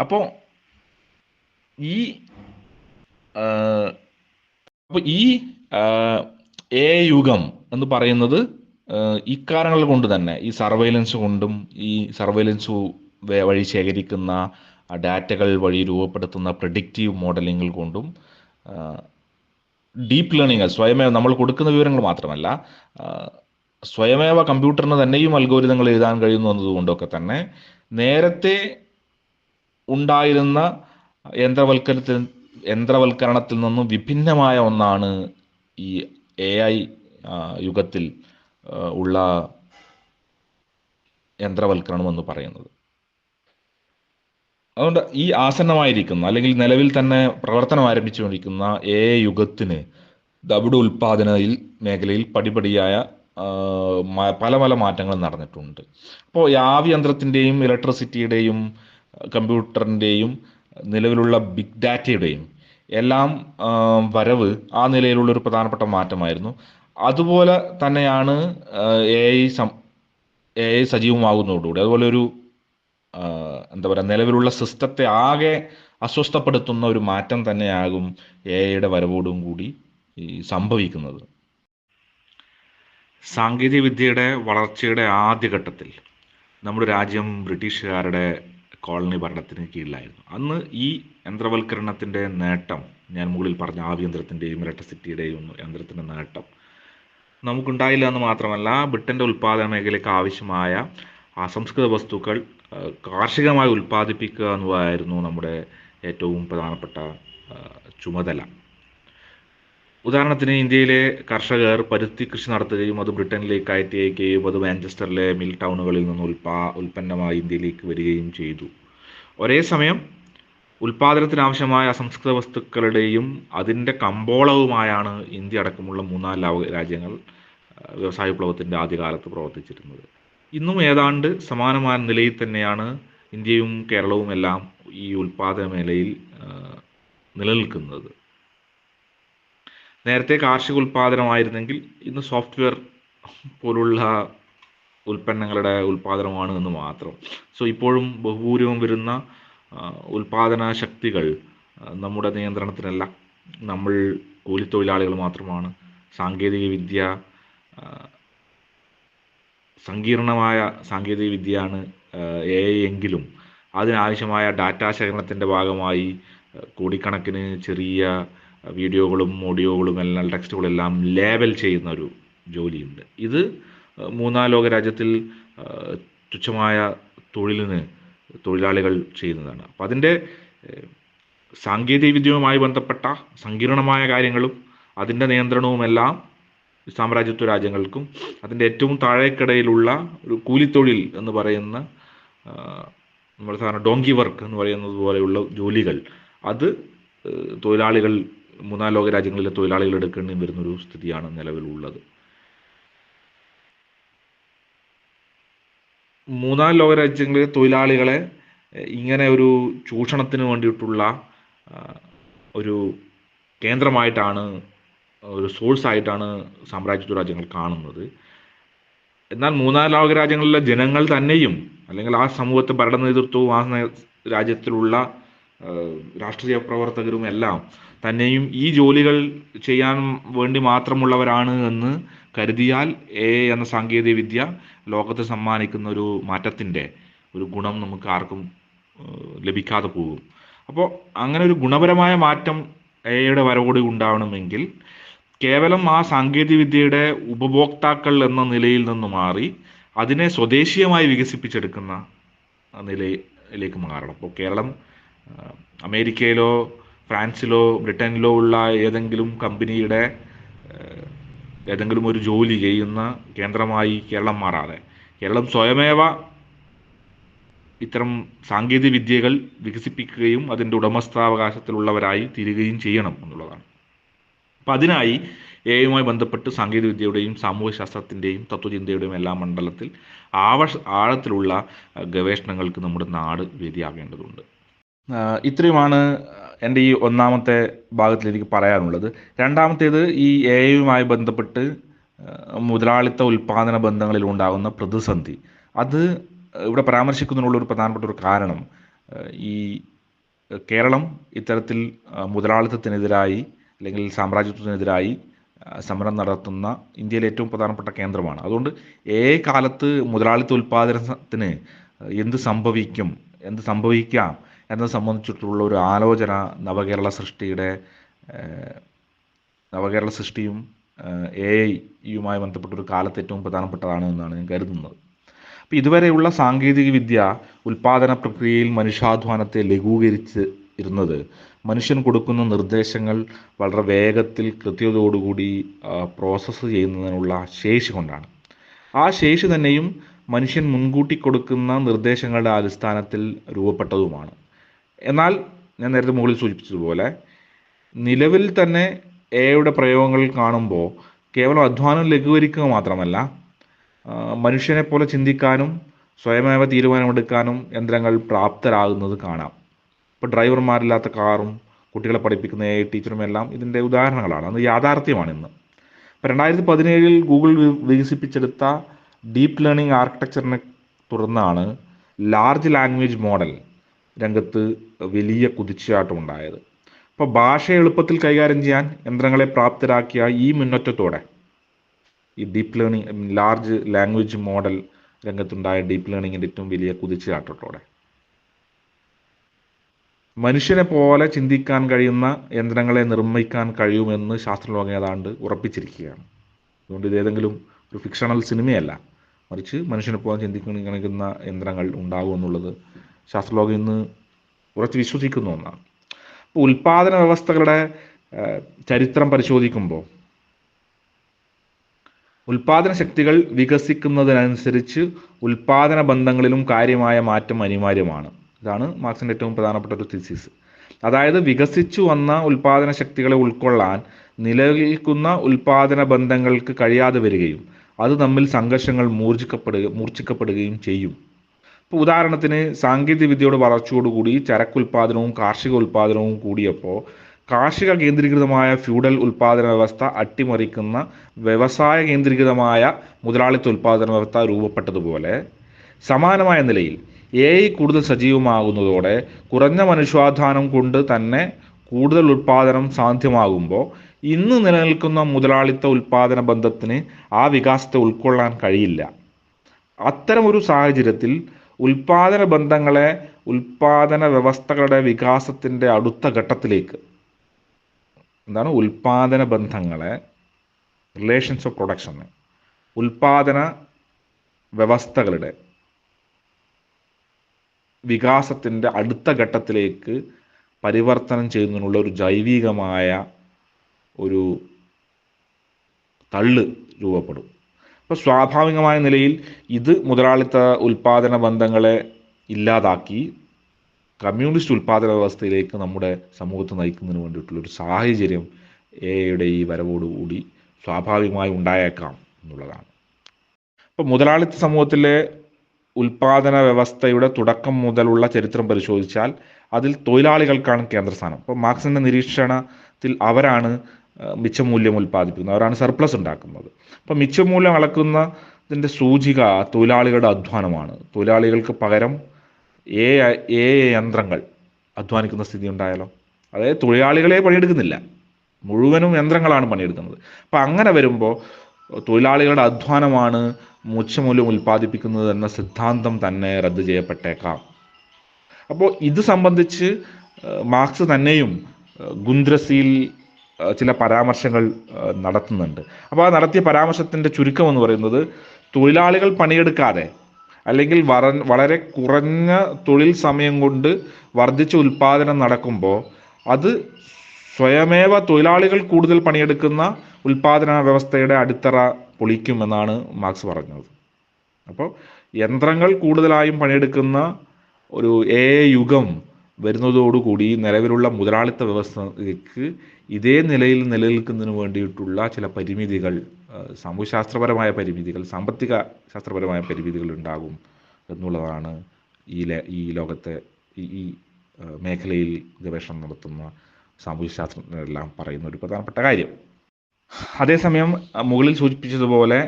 അപ്പോൾ ഈ AI യുഗം എന്ന് പറയുന്നത് ഇക്കാരണങ്ങൾ കൊണ്ട് തന്നെ, ഈ സർവൈലൻസ് കൊണ്ടും ഈ സർവൈലൻസ് വഴി ശേഖരിക്കുന്ന ഡാറ്റകൾ വഴി രൂപപ്പെടുത്തുന്ന പ്രെഡിക്റ്റീവ് മോഡലിംഗ് കൊണ്ടും ഡീപ്പ് ലേണിംഗ്, സ്വയമേവ നമ്മൾ കൊടുക്കുന്ന വിവരങ്ങൾ മാത്രമല്ല, സ്വയമേവ കമ്പ്യൂട്ടറിന് തന്നെയും അൽഗോരിതങ്ങൾ എഴുതാൻ കഴിയുന്നു എന്നതുകൊണ്ടൊക്കെ തന്നെ നേരത്തെ ഉണ്ടായിരുന്ന യന്ത്രവൽക്കരണത്തിൽ നിന്നും വിഭിന്നമായ ഒന്നാണ് ഈ AI യുഗത്തിൽ ഉള്ള യന്ത്രവൽക്കരണം എന്ന് പറയുന്നത്. അതുകൊണ്ട് ഈ ആസന്നമായിരിക്കുന്ന, അല്ലെങ്കിൽ നിലവിൽ തന്നെ പ്രവർത്തനം ആരംഭിച്ചുകൊണ്ടിരിക്കുന്ന AI യുഗത്തിന് നമ്മുടെ ഉൽപാദന മേഖലയിൽ പടിപടിയായ പല പല മാറ്റങ്ങൾ നടന്നിട്ടുണ്ട്. അപ്പോൾ യന്ത്രത്തിൻ്റെയും ഇലക്ട്രിസിറ്റിയുടെയും കമ്പ്യൂട്ടറിൻ്റെയും നിലവിലുള്ള ബിഗ് ഡാറ്റയുടെയും എല്ലാം വരവ് ആ നിലയിലുള്ളൊരു പ്രധാനപ്പെട്ട മാറ്റമായിരുന്നു. അതുപോലെ തന്നെയാണ് AI സജീവമാകുന്നതോടുകൂടി, അതുപോലെ ഒരു നിലവിലുള്ള സിസ്റ്റത്തെ ആകെ അസ്വസ്ഥപ്പെടുത്തുന്ന ഒരു മാറ്റം തന്നെയാകും AIയുടെ വരവോടും കൂടി സംഭവിക്കുന്നത്. സാങ്കേതിക വിദ്യയുടെ വളർച്ചയുടെ ആദ്യഘട്ടത്തിൽ നമ്മുടെ രാജ്യം ബ്രിട്ടീഷുകാരുടെ കോളനി ഭരണത്തിന് കീഴിലായിരുന്നു. അന്ന് ഈ യന്ത്രവൽക്കരണത്തിൻ്റെ നേട്ടം, ഞാൻ മുകളിൽ പറഞ്ഞ ആഭ്യന്തരത്തിൻ്റെയും ഇലക്ട്രിസിറ്റിയുടെയും യന്ത്രത്തിൻ്റെ നേട്ടം നമുക്കുണ്ടായില്ല എന്ന് മാത്രമല്ല, ബ്രിട്ടൻ്റെ ഉൽപ്പാദന മേഖലയ്ക്ക് ആവശ്യമായ അസംസ്കൃത വസ്തുക്കൾ കാർഷികമായി ഉൽപ്പാദിപ്പിക്കുക എന്നതായിരുന്നു നമ്മുടെ ഏറ്റവും പ്രധാനപ്പെട്ട ചുമതല. ഉദാഹരണത്തിന് ഇന്ത്യയിലെ കർഷകർ പരുത്തി കൃഷി നടത്തുകയും അത് ബ്രിട്ടനിലേക്ക് കയറ്റി അയക്കുകയും അത് മാഞ്ചസ്റ്ററിലെ മിൽ ടൗണുകളിൽ നിന്ന് ഉൽപ്പന്നമായി ഇന്ത്യയിലേക്ക് വരികയും ചെയ്തു. ഒരേ സമയം ഉൽപ്പാദനത്തിനാവശ്യമായ അസംസ്കൃത വസ്തുക്കളുടെയും അതിൻ്റെ കമ്പോളവുമായാണ് ഇന്ത്യ അടക്കമുള്ള 3-4 രാജ്യങ്ങൾ വ്യവസായ വിപ്ലവത്തിൻ്റെ ആദ്യകാലത്ത് പ്രവർത്തിച്ചിരുന്നത്. ഇന്നും ഏതാണ്ട് സമാനമായ നിലയിൽ തന്നെയാണ് ഇന്ത്യയും കേരളവും എല്ലാം ഈ ഉൽപ്പാദന മേഖലയിൽ നിലനിൽക്കുന്നത്. നേരത്തെ കാർഷിക ഉൽപ്പാദനമായിരുന്നെങ്കിൽ ഇന്ന് സോഫ്റ്റ്വെയർ പോലുള്ള ഉൽപ്പന്നങ്ങളുടെ ഉൽപ്പാദനമാണ് എന്ന് മാത്രം. ഇപ്പോഴും ബഹുഭൂരിപം വരുന്ന ഉൽപ്പാദന ശക്തികൾ നമ്മുടെ നിയന്ത്രണത്തിലല്ല. നമ്മൾ കൂലിത്തൊഴിലാളികൾ മാത്രമാണ്. സാങ്കേതിക വിദ്യ സങ്കീർണമായ സാങ്കേതിക വിദ്യയാണ് AI എങ്കിലും അതിനാവശ്യമായ ഡാറ്റാ ശേഖരണത്തിൻ്റെ ഭാഗമായി കോടിക്കണക്കിന് ചെറിയ വീഡിയോകളും ഓഡിയോകളും എല്ലാം ടെക്സ്റ്റുകളെല്ലാം ലേബൽ ചെയ്യുന്ന ഒരു ജോലിയുണ്ട്. ഇത് 3-4 ലോക രാജ്യത്തിൽ തുച്ഛമായ തൊഴിലിന് തൊഴിലാളികൾ ചെയ്യുന്നതാണ്. അപ്പോൾ അതിൻ്റെ സാങ്കേതിക വിദ്യയുമായി ബന്ധപ്പെട്ട സങ്കീർണമായ കാര്യങ്ങളും അതിൻ്റെ നിയന്ത്രണവുമെല്ലാം സാമ്രാജ്യത്വ രാജ്യങ്ങൾക്കും അതിൻ്റെ ഏറ്റവും താഴേക്കിടയിലുള്ള ഒരു കൂലിത്തൊഴിൽ എന്ന് പറയുന്ന നമ്മൾ സാധാരണ ഡോങ്കി വർക്ക് എന്ന് പറയുന്നത് പോലെയുള്ള ജോലികൾ അത് തൊഴിലാളികൾ 3-4 ലോക രാജ്യങ്ങളിലെ തൊഴിലാളികൾ എടുക്കേണ്ടി വരുന്നൊരു സ്ഥിതിയാണ് നിലവിലുള്ളത്. 3-4 ലോക രാജ്യങ്ങളിലെ തൊഴിലാളികളെ ഇങ്ങനെ ഒരു ചൂഷണത്തിന് വേണ്ടിയിട്ടുള്ള ഒരു കേന്ദ്രമായിട്ടാണ്, ഒരു സോഴ്സായിട്ടാണ് സാമ്രാജ്യത്വ രാജ്യങ്ങൾ കാണുന്നത്. എന്നാൽ 3-4 ലോക രാജ്യങ്ങളിലെ ജനങ്ങൾ തന്നെയും, അല്ലെങ്കിൽ ആ സമൂഹത്തെ ഭരണ നേതൃത്വവും ആ രാജ്യത്തിലുള്ള രാഷ്ട്രീയ പ്രവർത്തകരും എല്ലാം തന്നെയും ഈ ജോലികൾ ചെയ്യാൻ വേണ്ടി മാത്രമുള്ളവരാണ് എന്ന് കരുതിയാൽ എന്ന സാങ്കേതിക വിദ്യ ലോകത്ത് സമ്മാനിക്കുന്ന ഒരു മാറ്റത്തിൻ്റെ ഒരു ഗുണം നമുക്ക് ആർക്കും ലഭിക്കാതെ പോകും. അപ്പോൾ അങ്ങനെ ഒരു ഗുണപരമായ മാറ്റം എയുടെ വരവോടെ ഉണ്ടാവണമെങ്കിൽ കേവലം ആ സാങ്കേതിക വിദ്യയുടെ ഉപഭോക്താക്കൾ എന്ന നിലയിൽ നിന്ന് മാറി അതിനെ സ്വദേശീയമായി വികസിപ്പിച്ചെടുക്കുന്ന നിലയിലേക്ക് മാറണം. അപ്പോൾ കേരളം അമേരിക്കയിലോ ഫ്രാൻസിലോ ബ്രിട്ടനിലോ ഉള്ള ഏതെങ്കിലും കമ്പനിയുടെ ഏതെങ്കിലും ഒരു ജോലി ചെയ്യുന്ന കേന്ദ്രമായി കേരളം മാറാതെ കേരളം സ്വയമേവ ഇത്തരം സാങ്കേതിക വിദ്യകൾ വികസിപ്പിക്കുകയും അതിൻ്റെ ഉടമസ്ഥാവകാശത്തിലുള്ളവരായി തീരുകയും ചെയ്യണം എന്നുള്ളതാണ്. അപ്പം അതിനായി എയുമായി ബന്ധപ്പെട്ട് സാങ്കേതിക വിദ്യയുടെയും സാമൂഹ്യശാസ്ത്രത്തിൻ്റെയും തത്വചിന്തയുടെയും എല്ലാ മണ്ഡലത്തിൽ ആഴത്തിലുള്ള ഗവേഷണങ്ങൾക്ക് നമ്മുടെ നാട് വേദിയാകേണ്ടതുണ്ട്. ഇത്രയുമാണ് എൻ്റെ ഈ ഒന്നാമത്തെ ഭാഗത്തിൽ എനിക്ക് പറയാനുള്ളത്. രണ്ടാമത്തേത് ഈ എയുമായി ബന്ധപ്പെട്ട് മുതലാളിത്ത ഉൽപ്പാദന ബന്ധങ്ങളിൽ ഉണ്ടാകുന്ന പ്രതിസന്ധി. അത് ഇവിടെ പരാമർശിക്കുന്നതിനുള്ള ഒരു പ്രധാനപ്പെട്ട ഒരു കാരണം ഈ കേരളം ഇത്തരത്തിൽ മുതലാളിത്തത്തിനെതിരായി അല്ലെങ്കിൽ സാമ്രാജ്യത്വത്തിനെതിരായി സമരം നടത്തുന്ന ഇന്ത്യയിലെ ഏറ്റവും പ്രധാനപ്പെട്ട കേന്ദ്രമാണ്. അതുകൊണ്ട് കാലത്ത് മുതലാളിത്ത ഉൽപ്പാദനത്തിന് എന്ത് സംഭവിക്കാം എന്നത് സംബന്ധിച്ചിട്ടുള്ള ഒരു ആലോചന നവകേരള സൃഷ്ടിയും എഐയുമായി ബന്ധപ്പെട്ടൊരു കാലത്ത് ഏറ്റവും പ്രധാനപ്പെട്ടതാണ് എന്നാണ് ഞാൻ കരുതുന്നത്. അപ്പോൾ ഇതുവരെയുള്ള സാങ്കേതിക വിദ്യ ഉൽപ്പാദന പ്രക്രിയയിൽ മനുഷ്യാധ്വാനത്തെ ലഘൂകരിച്ച് ഇരുന്നത് മനുഷ്യൻ കൊടുക്കുന്ന നിർദ്ദേശങ്ങൾ വളരെ വേഗത്തിൽ കൃത്യതയോടുകൂടി പ്രോസസ്സ് ചെയ്യുന്നതിനുള്ള ശേഷി കൊണ്ടാണ്. ആ ശേഷി തന്നെയും മനുഷ്യൻ മുൻകൂട്ടി കൊടുക്കുന്ന നിർദ്ദേശങ്ങളുടെ അടിസ്ഥാനത്തിൽ രൂപപ്പെട്ടതുമാണ്. എന്നാൽ ഞാൻ നേരത്തെ മുകളിൽ സൂചിപ്പിച്ചതുപോലെ നിലവിൽ തന്നെ എയുടെ പ്രയോഗങ്ങൾ കാണുമ്പോൾ കേവലം അധ്വാനം ലഘൂകരിക്കുക മാത്രമല്ല, മനുഷ്യനെ പോലെ ചിന്തിക്കാനും സ്വയമേവ തീരുമാനമെടുക്കാനും യന്ത്രങ്ങൾ പ്രാപ്തരാകുന്നത് കാണാം. ഇപ്പോൾ ഡ്രൈവർമാരില്ലാത്ത കാറും കുട്ടികളെ പഠിപ്പിക്കുന്ന എ ടീച്ചറും എല്ലാം ഇതിൻ്റെ ഉദാഹരണങ്ങളാണ്. അത് യാഥാർത്ഥ്യമാണ് ഇന്ന്. ഇപ്പോൾ 2017 ഗൂഗിൾ വികസിപ്പിച്ചെടുത്ത ഡീപ്പ് ലേണിംഗ് ആർക്കിടെക്ചറിനെ തുടർന്നാണ് ലാർജ് ലാംഗ്വേജ് മോഡൽ രംഗത്ത് വലിയ കുതിച്ചുചാട്ടം ഉണ്ടായത്. അപ്പോൾ ഭാഷയെ എളുപ്പത്തിൽ കൈകാര്യം ചെയ്യാൻ യന്ത്രങ്ങളെ പ്രാപ്തരാക്കിയ ഈ മുന്നേറ്റത്തോടെ ഈ deep learning large language model രംഗത്തുണ്ടായ ഡീപ്പ് ലേണിങ്ങിൻ്റെ ഏറ്റവും വലിയ കുതിച്ചുചാട്ടത്തോടെ മനുഷ്യനെ പോലെ ചിന്തിക്കാൻ കഴിയുന്ന യന്ത്രങ്ങളെ നിർമ്മിക്കാൻ കഴിയുമെന്ന് ശാസ്ത്രലോകം ഏതാണ്ട് ഉറപ്പിച്ചിരിക്കുകയാണ്. അതുകൊണ്ട് ഇതേതെങ്കിലും ഒരു ഫിക്ഷണൽ സിനിമയല്ല, മറിച്ച് മനുഷ്യനെ പോലെ ചിന്തിക്കുന്ന യന്ത്രങ്ങൾ ഉണ്ടാകുമെന്നുള്ളത് ശാസ്ത്രലോകം ഇന്ന് ഉറച്ച് വിശ്വസിക്കുന്ന ഒന്നാണ്. അപ്പോൾ ഉൽപ്പാദന വ്യവസ്ഥകളുടെ ചരിത്രം പരിശോധിക്കുമ്പോൾ ഉൽപ്പാദന ശക്തികൾ വികസിക്കുന്നതിനനുസരിച്ച് ഉൽപ്പാദന ബന്ധങ്ങളിലും കാര്യമായ മാറ്റം അനിവാര്യമാണ്. ഇതാണ് മാർക്സിൻ്റെ ഏറ്റവും പ്രധാനപ്പെട്ട ഒരു തീസിസ്. അതായത് വികസിച്ചു വന്ന ഉൽപ്പാദന ശക്തികളെ ഉൾക്കൊള്ളാൻ നിലനിൽക്കുന്ന ഉൽപ്പാദന ബന്ധങ്ങൾക്ക് കഴിയാതെ വരികയും അത് തമ്മിൽ സംഘർഷങ്ങൾ മൂർച്ഛിക്കപ്പെടുകയും ചെയ്യും. ഇപ്പോൾ ഉദാഹരണത്തിന് സാങ്കേതിക വിദ്യയുടെ വളർച്ചയോടുകൂടി ചരക്കുൽപാദനവും കാർഷിക ഉൽപാദനവും കൂടിയപ്പോൾ കാർഷിക കേന്ദ്രീകൃതമായ ഫ്യൂഡൽ ഉൽപാദന വ്യവസ്ഥ അട്ടിമറിക്കുന്ന വ്യവസായ കേന്ദ്രീകൃതമായ മുതലാളിത്ത ഉൽപാദന വ്യവസ്ഥ രൂപപ്പെട്ടതുപോലെ സമാനമായ നിലയിൽ കൂടുതൽ സജീവമാകുന്നതോടെ കുറഞ്ഞ മനുഷ്യാധ്വാനം കൊണ്ട് തന്നെ കൂടുതൽ ഉൽപാദനം സാധ്യമാകുമ്പോൾ ഇന്ന് നിലനിൽക്കുന്ന മുതലാളിത്ത ഉൽപാദന ബന്ധത്തിന് ആ വികാസത്തെ ഉൾക്കൊള്ളാൻ കഴിയില്ല. അത്തരമൊരു സാഹചര്യത്തിൽ ഉൽപാദന ബന്ധങ്ങളെ ഉൽപാദന വ്യവസ്ഥകളുടെ വികാസത്തിൻ്റെ അടുത്ത ഘട്ടത്തിലേക്ക് ഉൽപാദന ബന്ധങ്ങളെ റിലേഷൻസ് ഓഫ് പ്രൊഡക്ഷന് ഉൽപാദന വ്യവസ്ഥകളുടെ വികാസത്തിൻ്റെ അടുത്ത ഘട്ടത്തിലേക്ക് പരിവർത്തനം ചെയ്യുന്നതിനുള്ള ഒരു ജൈവികമായ ഒരു തള്ള് രൂപപ്പെടും. അപ്പോൾ സ്വാഭാവികമായ നിലയിൽ ഇത് മുതലാളിത്ത ഉൽപാദന ബന്ധങ്ങളെ ഇല്ലാതാക്കി കമ്മ്യൂണിസ്റ്റ് ഉൽപാദന വ്യവസ്ഥയിലേക്ക് നമ്മുടെ സമൂഹത്തെ നയിക്കുന്നതിന് വേണ്ടിയിട്ടുള്ളൊരു സാഹചര്യം എയുടെ ഈ വരവോടുകൂടി സ്വാഭാവികമായി ഉണ്ടായേക്കാം എന്നുള്ളതാണ്. ഇപ്പോൾ മുതലാളിത്ത സമൂഹത്തിലെ ഉൽപാദന വ്യവസ്ഥയുടെ തുടക്കം മുതലുള്ള ചരിത്രം പരിശോധിച്ചാൽ അതിൽ തൊഴിലാളികൾക്കാണ് കേന്ദ്രസ്ഥാനം. അപ്പോൾ മാർക്സിൻ്റെ നിരീക്ഷണത്തിൽ അവരാണ് മിച്ചമൂല്യം ഉൽപ്പാദിപ്പിക്കുന്നത്, അവരാണ് സർപ്ലസ് ഉണ്ടാക്കുന്നത്. അപ്പോൾ മിച്ചമൂല്യം അളക്കുന്നതിൻ്റെ സൂചിക തൊഴിലാളികളുടെ അധ്വാനമാണ്. തൊഴിലാളികൾക്ക് പകരം യന്ത്രങ്ങൾ അധ്വാനിക്കുന്ന സ്ഥിതി ഉണ്ടായാലോ? അതായത് തൊഴിലാളികളെ പണിയെടുക്കുന്നില്ല, മുഴുവനും യന്ത്രങ്ങളാണ് പണിയെടുക്കുന്നത്. അപ്പം അങ്ങനെ വരുമ്പോൾ തൊഴിലാളികളുടെ അധ്വാനമാണ് മൂല്യം ഉൽപ്പാദിപ്പിക്കുന്നത് എന്ന സിദ്ധാന്തം തന്നെ റദ്ദ് ചെയ്യപ്പെട്ടേക്കാം. അപ്പോൾ ഇത് സംബന്ധിച്ച് മാർക്സ് തന്നെയും ഗുന്ദ്രസിൽ ചില പരാമർശങ്ങൾ നടത്തുന്നുണ്ട്. അപ്പോൾ ആ നടത്തിയ പരാമർശത്തിൻ്റെ ചുരുക്കം എന്ന് പറയുന്നത്, തൊഴിലാളികൾ പണിയെടുക്കാതെ അല്ലെങ്കിൽ വളരെ കുറഞ്ഞ തൊഴിൽ സമയം കൊണ്ട് വർദ്ധിച്ച ഉൽപ്പാദനം നടക്കുമ്പോൾ അത് സ്വയമേവ തൊഴിലാളികൾ കൂടുതൽ പണിയെടുക്കുന്ന ഉൽപ്പാദന വ്യവസ്ഥയുടെ അടിത്തറ പൊളിക്കുമെന്നാണ് മാർക്സ് പറഞ്ഞത്. അപ്പോൾ യന്ത്രങ്ങൾ കൂടുതലായും പണിയെടുക്കുന്ന ഒരു യുഗം വരുന്നതോടുകൂടി നിലവിലുള്ള മുതലാളിത്ത വ്യവസ്ഥയ്ക്ക് ഇതേ നിലയിൽ നിലനിൽക്കുന്നതിന് വേണ്ടിയിട്ടുള്ള ചില പരിമിതികൾ, സാമൂഹ്യശാസ്ത്രപരമായ പരിമിതികൾ, സാമ്പത്തിക ശാസ്ത്രപരമായ പരിമിതികൾ ഉണ്ടാകും എന്നുള്ളതാണ് ഈ ലോകത്തെ ഈ മേഖലയിൽ ഗവേഷണം നടത്തുന്ന സാമൂഹ്യശാസ്ത്രജ്ഞരെല്ലാം പറയുന്ന ഒരു പ്രധാനപ്പെട്ട കാര്യം. അതേസമയം മുകളിൽ സൂചിപ്പിച്ചതുപോലെ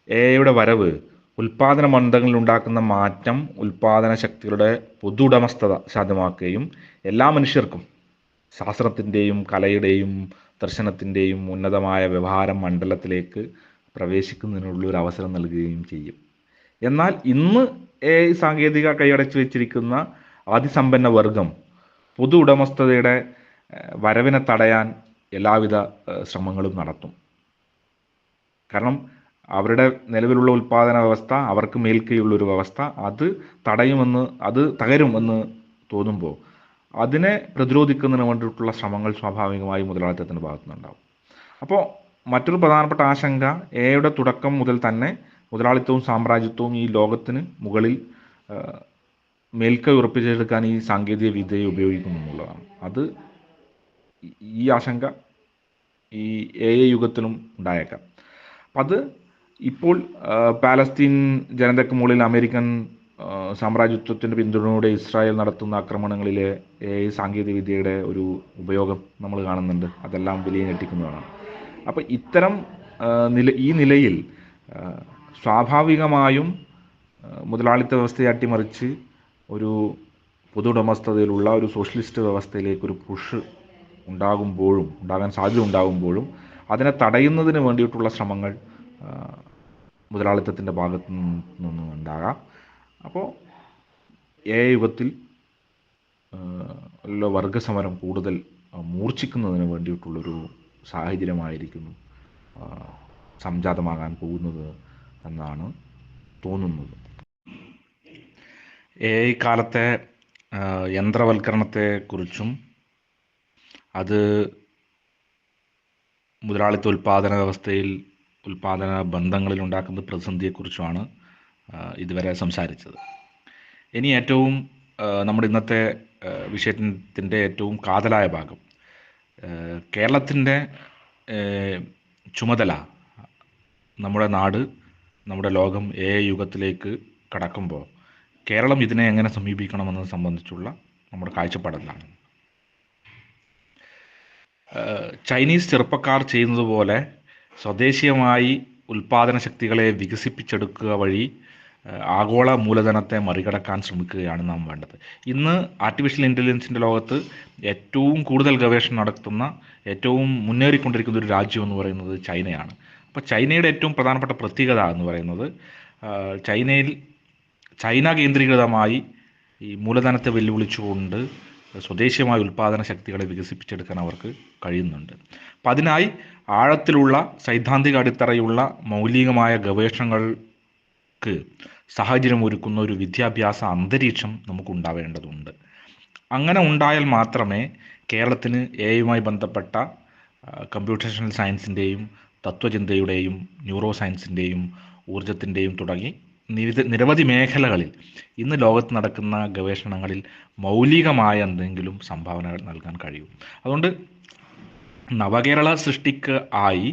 എയുടെ വരവ് ഉൽപാദന മണ്ഡലങ്ങളിൽ ഉണ്ടാക്കുന്ന മാറ്റം ഉൽപാദന ശക്തികളുടെ പൊതു ഉടമസ്ഥത സാധ്യമാക്കുകയും എല്ലാ മനുഷ്യർക്കും ശാസ്ത്രത്തിൻ്റെയും കലയുടെയും ദർശനത്തിൻ്റെയും ഉന്നതമായ വ്യവഹാര മണ്ഡലത്തിലേക്ക് പ്രവേശിക്കുന്നതിനുള്ളൊരു അവസരം നൽകുകയും ചെയ്യും. എന്നാൽ ഇന്ന് സാങ്കേതിക കൈയടച്ചു വെച്ചിരിക്കുന്ന അതിസമ്പന്ന വർഗം പൊതു ഉടമസ്ഥതയുടെ വരവിനെ തടയാൻ എല്ലാവിധ ശ്രമങ്ങളും നടത്തും. കാരണം അവരുടെ നിലവിലുള്ള ഉൽപ്പാദന വ്യവസ്ഥ, അവർക്ക് മേൽക്കൈയുള്ളൊരു വ്യവസ്ഥ, അത് തകരുമെന്ന് തോന്നുമ്പോൾ അതിനെ പ്രതിരോധിക്കുന്നതിന് വേണ്ടിയിട്ടുള്ള ശ്രമങ്ങൾ സ്വാഭാവികമായി മുതലാളിത്തത്തിൻ്റെ ഭാഗത്തുനിന്നുണ്ടാവും. അപ്പോൾ മറ്റൊരു പ്രധാനപ്പെട്ട ആശങ്ക, എയുടെ തുടക്കം മുതൽ തന്നെ മുതലാളിത്തവും സാമ്രാജ്യത്വവും ഈ ലോകത്തിന് മുകളിൽ മേൽക്കൈ ഉറപ്പിച്ചെടുക്കാൻ ഈ സാങ്കേതിക വിദ്യയെ ഉപയോഗിക്കുന്നു എന്നുള്ളതാണ്. ഈ ആശങ്ക ഈ യുഗത്തിലും ഉണ്ടായേക്കാം. അപ്പം അത് ഇപ്പോൾ പാലസ്തീൻ ജനതയ്ക്ക് മുകളിൽ അമേരിക്കൻ സാമ്രാജ്യത്വത്തിൻ്റെ പിന്തുണയോടെ ഇസ്രായേൽ നടത്തുന്ന ആക്രമണങ്ങളിലെ സാങ്കേതിക വിദ്യയുടെ ഒരു ഉപയോഗം നമ്മൾ കാണുന്നുണ്ട്. അതെല്ലാം വിലയെ ഞെട്ടിക്കുന്നതാണ്. അപ്പോൾ ഇത്തരം ഈ നിലയിൽ സ്വാഭാവികമായും മുതലാളിത്ത വ്യവസ്ഥയെ അട്ടിമറിച്ച് ഒരു പൊതു ഉടമസ്ഥതയിലുള്ള ഒരു സോഷ്യലിസ്റ്റ് വ്യവസ്ഥയിലേക്കൊരു പുഷ് ഉണ്ടാകാൻ സാധ്യത ഉണ്ടാകുമ്പോഴും അതിനെ തടയുന്നതിന് വേണ്ടിയിട്ടുള്ള ശ്രമങ്ങൾ മുതലാളിത്തത്തിൻ്റെ ഭാഗത്തു നിന്നും ഉണ്ടാകാം. അപ്പോൾ യുഗത്തിൽ വർഗസമരം കൂടുതൽ മൂർച്ഛിക്കുന്നതിന് വേണ്ടിയിട്ടുള്ളൊരു സാഹചര്യമായിരിക്കുന്നു സംജാതമാകാൻ പോകുന്നത് എന്നാണ് തോന്നുന്നത്. കാലത്തെ യന്ത്രവൽക്കരണത്തെക്കുറിച്ചും അത് മുതലാളിത്ത ഉൽപ്പാദന വ്യവസ്ഥയിൽ ഉൽപ്പാദന ബന്ധങ്ങളിൽ ഉണ്ടാക്കുന്ന പ്രതിസന്ധിയെക്കുറിച്ചുമാണ് ഇതുവരെ സംസാരിച്ചത്. ഇനി ഏറ്റവും നമ്മുടെ ഇന്നത്തെ വിഷയത്തിൻ്റെ ഏറ്റവും കാതലായ ഭാഗം, കേരളത്തിൻ്റെ ചുമതല, നമ്മുടെ നാട്, നമ്മുടെ ലോകം യുഗത്തിലേക്ക് കടക്കുമ്പോൾ കേരളം ഇതിനെ എങ്ങനെ സമീപിക്കണമെന്നത് സംബന്ധിച്ചുള്ള നമ്മുടെ കാഴ്ചപ്പാടെന്താണ്? ചൈനീസ് ചെറുപ്പക്കാർ ചെയ്യുന്നത് പോലെ സ്വദേശീയമായി ഉൽപ്പാദന ശക്തികളെ വികസിപ്പിച്ചെടുക്കുക വഴി ആഗോള മൂലധനത്തെ മറികടക്കാൻ ശ്രമിക്കുകയാണ് നാം വേണ്ടത്. ഇന്ന് ആർട്ടിഫിഷ്യൽ ഇൻ്റലിജൻസിൻ്റെ ലോകത്ത് ഏറ്റവും കൂടുതൽ ഗവേഷണം നടത്തുന്ന, ഏറ്റവും മുന്നേറിക്കൊണ്ടിരിക്കുന്ന ഒരു രാജ്യം എന്ന് പറയുന്നത് ചൈനയാണ്. അപ്പോൾ ചൈനയുടെ ഏറ്റവും പ്രധാനപ്പെട്ട പ്രത്യേകത എന്ന് പറയുന്നത്, ചൈന കേന്ദ്രീകൃതമായി ഈ മൂലധനത്തെ വെല്ലുവിളിച്ചുകൊണ്ട് സ്വദേശീയമായ ഉൽപ്പാദന ശക്തികളെ വികസിപ്പിച്ചെടുക്കാൻ അവർക്ക് കഴിയുന്നുണ്ട്. അപ്പം അതിനായി ആഴത്തിലുള്ള സൈദ്ധാന്തിക അടിത്തറയുള്ള മൗലികമായ ഗവേഷണങ്ങൾക്ക് സാഹചര്യം ഒരുക്കുന്ന ഒരു വിദ്യാഭ്യാസ അന്തരീക്ഷം നമുക്കുണ്ടാവേണ്ടതുണ്ട്. അങ്ങനെ ഉണ്ടായാൽ മാത്രമേ കേരളത്തിന് യുമായി ബന്ധപ്പെട്ട കമ്പ്യൂട്ടേഷണൽ സയൻസിൻ്റെയും തത്വചിന്തയുടെയും ന്യൂറോ സയൻസിൻ്റെയും ഊർജത്തിൻ്റെയും തുടങ്ങി നിരവധി മേഖലകളിൽ ഇന്ന് ലോകത്ത് നടക്കുന്ന ഗവേഷണങ്ങളിൽ മൗലികമായ എന്തെങ്കിലും സംഭാവനകൾ നൽകാൻ കഴിയും. അതുകൊണ്ട് നവകേരള സൃഷ്ടിക്ക് ആയി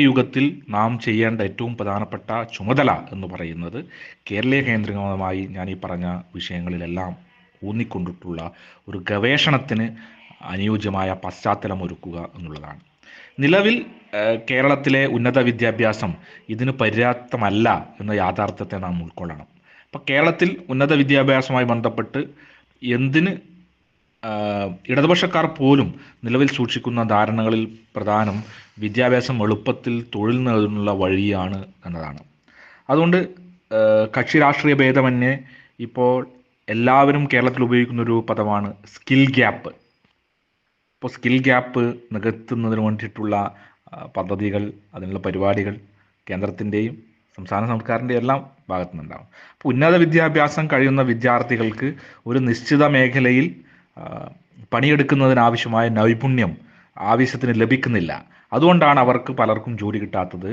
യുഗത്തിൽ നാം ചെയ്യേണ്ട ഏറ്റവും പ്രധാനപ്പെട്ട ചുമതല എന്ന് പറയുന്നത് കേരളീയ കേന്ദ്രീകൃതമായി ഞാൻ ഈ പറഞ്ഞ വിഷയങ്ങളിലെല്ലാം ഊന്നിക്കൊണ്ടിട്ടുള്ള ഒരു ഗവേഷണത്തിന് അനുയോജ്യമായ പശ്ചാത്തലം ഒരുക്കുക എന്നുള്ളതാണ്. നിലവിൽ കേരളത്തിലെ ഉന്നത വിദ്യാഭ്യാസം ഇതിന് പര്യാപ്തമല്ല എന്ന യാഥാർത്ഥ്യത്തെ നാം ഉൾക്കൊള്ളണം. അപ്പോൾ കേരളത്തിൽ ഉന്നത വിദ്യാഭ്യാസവുമായി ബന്ധപ്പെട്ട് എന്തിന് ഇടതുപക്ഷക്കാർ പോലും നിലവിൽ സൂക്ഷിക്കുന്ന ധാരണകളിൽ പ്രധാനം വിദ്യാഭ്യാസം എളുപ്പത്തിൽ തൊഴിൽ നേടുന്നതിനുള്ള വഴിയാണ് എന്നതാണ്. അതുകൊണ്ട് കക്ഷി രാഷ്ട്രീയ ഭേദമന്യേ ഇപ്പോൾ എല്ലാവരും കേരളത്തിൽ ഉപയോഗിക്കുന്ന ഒരു പദമാണ് സ്കിൽ ഗ്യാപ്പ്. ഇപ്പോൾ സ്കിൽ ഗ്യാപ്പ് നികത്തുന്നതിന് വേണ്ടിയിട്ടുള്ള പദ്ധതികൾ, അതിനുള്ള പരിപാടികൾ കേന്ദ്രത്തിൻ്റെയും സംസ്ഥാന സർക്കാരിൻ്റെയും എല്ലാം ഭാഗത്തു നിന്നുണ്ടാകും. അപ്പോൾ ഉന്നത വിദ്യാഭ്യാസം കഴിയുന്ന വിദ്യാർത്ഥികൾക്ക് ഒരു നിശ്ചിത മേഖലയിൽ പണിയെടുക്കുന്നതിനാവശ്യമായ നൈപുണ്യം ആവശ്യത്തിന് ലഭിക്കുന്നില്ല. അതുകൊണ്ടാണ് അവർക്ക് പലർക്കും ജോലി കിട്ടാത്തത്.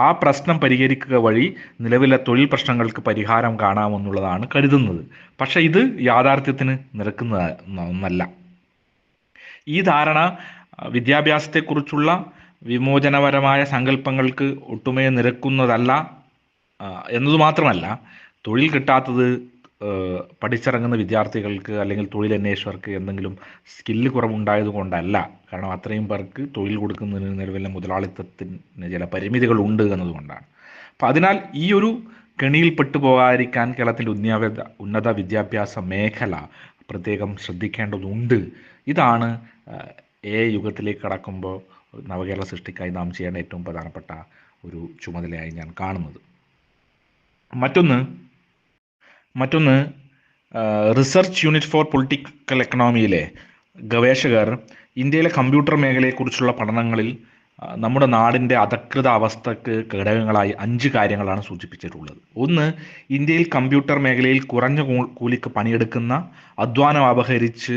ആ പ്രശ്നം പരിഹരിക്കുക വഴി നിലവിലെ തൊഴിൽ പ്രശ്നങ്ങൾക്ക് പരിഹാരം കാണാമെന്നുള്ളതാണ് കരുതുന്നത്. പക്ഷേ ഇത് യാഥാർത്ഥ്യത്തിന് നിരക്കുന്ന ഒന്നല്ല. ഈ ധാരണ വിദ്യാഭ്യാസത്തെക്കുറിച്ചുള്ള വിമോചനപരമായ സങ്കല്പങ്ങൾക്ക് ഒട്ടുമേ നിരക്കുന്നതല്ല എന്നതുമാത്രമല്ല, തൊഴിൽ കിട്ടാത്തത് പഠിച്ചിറങ്ങുന്ന വിദ്യാർത്ഥികൾക്ക് അല്ലെങ്കിൽ തൊഴിലന്വേഷകർക്ക് എന്തെങ്കിലും സ്കില്ല് കുറവുണ്ടായത് കൊണ്ടല്ല. കാരണം അത്രയും പേർക്ക് തൊഴിൽ കൊടുക്കുന്നതിന് നിലവിലെ മുതലാളിത്തത്തിന് ചില പരിമിതികളുണ്ട് എന്നതുകൊണ്ടാണ്. അപ്പം അതിനാൽ ഈ ഒരു കെണിയിൽ പെട്ടുപോകാതിരിക്കാൻ കേരളത്തിൻ്റെ ഉന്നത വിദ്യാഭ്യാസ മേഖല പ്രത്യേകം ശ്രദ്ധിക്കേണ്ടതുണ്ട്. ഇതാണ് യുഗത്തിലേക്ക് കടക്കുമ്പോൾ നവകേരള സൃഷ്ടിക്കായി നാം ചെയ്യേണ്ട ഏറ്റവും പ്രധാനപ്പെട്ട ഒരു ചുമതലയായി ഞാൻ കാണുന്നത്. മറ്റൊന്ന് റിസർച്ച് യൂണിറ്റ് ഫോർ പൊളിറ്റിക്കൽ എക്കണോമിയിലെ ഗവേഷകർ ഇന്ത്യയിലെ കമ്പ്യൂട്ടർ മേഖലയെക്കുറിച്ചുള്ള പഠനങ്ങളിൽ നമ്മുടെ നാടിൻ്റെ അധകൃത അവസ്ഥക്ക് ഘടകങ്ങളായി 5 കാര്യങ്ങളാണ് സൂചിപ്പിച്ചിട്ടുള്ളത്. ഒന്ന്, ഇന്ത്യയിൽ കമ്പ്യൂട്ടർ മേഖലയിൽ കുറഞ്ഞ കൂലിക്ക് പണിയെടുക്കുന്ന അധ്വാനം അപഹരിച്ച്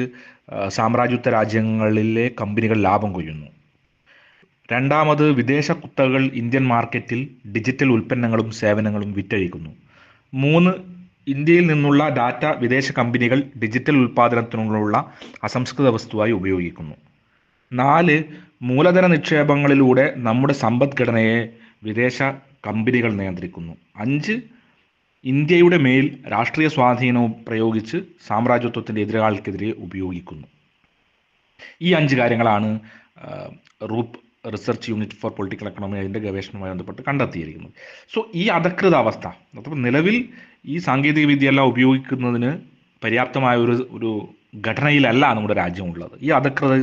സാമ്രാജ്യത്വ രാജ്യങ്ങളിലെ കമ്പനികൾ ലാഭം കൊയ്യുന്നു. രണ്ടാമത്, വിദേശ കുത്തകകൾ ഇന്ത്യൻ മാർക്കറ്റിൽ ഡിജിറ്റൽ ഉൽപ്പന്നങ്ങളും സേവനങ്ങളും വിറ്റഴിക്കുന്നു. 3, ഇന്ത്യയിൽ നിന്നുള്ള ഡാറ്റ വിദേശ കമ്പനികൾ ഡിജിറ്റൽ ഉൽപ്പാദനത്തിനുള്ള അസംസ്കൃത വസ്തുവായി ഉപയോഗിക്കുന്നു. 4, മൂലധന നിക്ഷേപങ്ങളിലൂടെ നമ്മുടെ സമ്പദ്ഘടനയെ വിദേശ കമ്പനികൾ നിയന്ത്രിക്കുന്നു. 5, ഇന്ത്യയുടെ മേൽ രാഷ്ട്രീയ സ്വാധീനവും പ്രയോഗിച്ച് സാമ്രാജ്യത്വത്തിൻ്റെ എതിരാളിക്കെതിരെ ഉപയോഗിക്കുന്നു. ഈ 5 കാര്യങ്ങളാണ് RUPE research unit for political economy അതിൻ്റെ ഗവേഷണവുമായി ബന്ധപ്പെട്ട് കണ്ടെത്തിയിരിക്കുന്നത്. സോ ഈ അധകൃത അവസ്ഥ, അപ്പോൾ നിലവിൽ ഈ സാങ്കേതിക വിദ്യയെല്ലാം ഉപയോഗിക്കുന്നതിന് പര്യാപ്തമായ ഒരു ഘടനയിലല്ല നമ്മുടെ രാജ്യമുള്ളത്. ഈ അധകൃത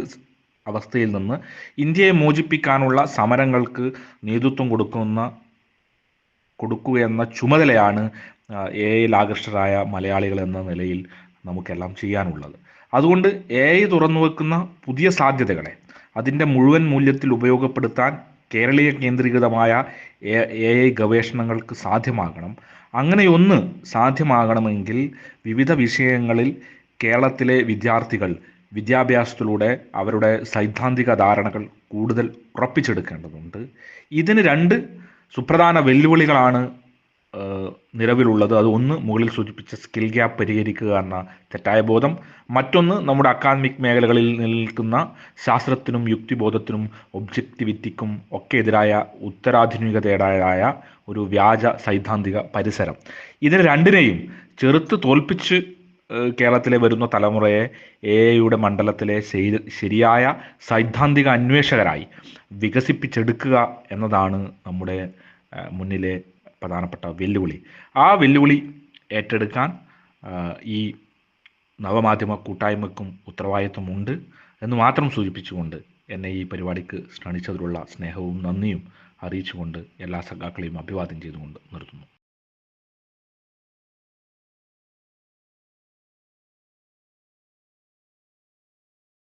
അവസ്ഥയിൽ നിന്ന് ഇന്ത്യയെ മോചിപ്പിക്കാനുള്ള സമരങ്ങൾക്ക് നേതൃത്വം കൊടുക്കുകയെന്ന ചുമതലയാണ് AI ആകൃഷ്ടരായ മലയാളികൾ എന്ന നിലയിൽ നമുക്കെല്ലാം ചെയ്യാനുള്ളത്. അതുകൊണ്ട് AI തുറന്നു വെക്കുന്ന പുതിയ സാധ്യതകളെ അതിൻ്റെ മുഴുവൻ മൂല്യത്തിൽ ഉപയോഗപ്പെടുത്താൻ കേരളീയ കേന്ദ്രീകൃതമായ AI ഗവേഷണങ്ങൾക്ക് സാധ്യമാകണം. അങ്ങനെയൊന്ന് സാധ്യമാകണമെങ്കിൽ വിവിധ വിഷയങ്ങളിൽ കേരളത്തിലെ വിദ്യാർത്ഥികൾ വിദ്യാഭ്യാസത്തിലൂടെ അവരുടെ സൈദ്ധാന്തിക ധാരണകൾ കൂടുതൽ ഉറപ്പിച്ചെടുക്കേണ്ടതുണ്ട്. ഇതിന് 2 സുപ്രധാന വെല്ലുവിളികളാണ് നിലവിലുള്ളത്. അത് ഒന്ന്, മുകളിൽ സൂചിപ്പിച്ച സ്കിൽ ഗ്യാപ്പ് പരിഹരിക്കുക എന്ന തെറ്റായ ബോധം. മറ്റൊന്ന്, നമ്മുടെ അക്കാദമിക് മേഖലകളിൽ നിൽക്കുന്ന ശാസ്ത്രത്തിനും യുക്തിബോധത്തിനും ഒബ്ജക്റ്റിവിറ്റിക്കും ഒക്കെ എതിരായ ഉത്തരാധുനികതയുടേതായ ഒരു വ്യാജ സൈദ്ധാന്തിക പരിസരം. ഇതിന് രണ്ടിനെയും ചെറുത്ത് തോൽപ്പിച്ച് കേരളത്തിലെ വരുന്ന തലമുറയെ AI മണ്ഡലത്തിലെ ശരിയായ സൈദ്ധാന്തിക അന്വേഷകരായി വികസിപ്പിച്ചെടുക്കുക എന്നതാണ് നമ്മുടെ മുന്നിലെ പ്രധാനപ്പെട്ട വെല്ലുവിളി. ആ വെല്ലുവിളി ഏറ്റെടുക്കാൻ ഈ നവമാധ്യമ കൂട്ടായ്മക്കും ഉത്തരവാദിത്വമുണ്ട് എന്ന് മാത്രം സൂചിപ്പിച്ചുകൊണ്ട് എന്നെ ഈ പരിപാടിക്ക് ക്ഷണിച്ചതിലുള്ള സ്നേഹവും നന്ദിയും അറിയിച്ചുകൊണ്ട് എല്ലാ സഖാക്കളെയും അഭിവാദ്യം ചെയ്തുകൊണ്ട് നിർത്തുന്നു.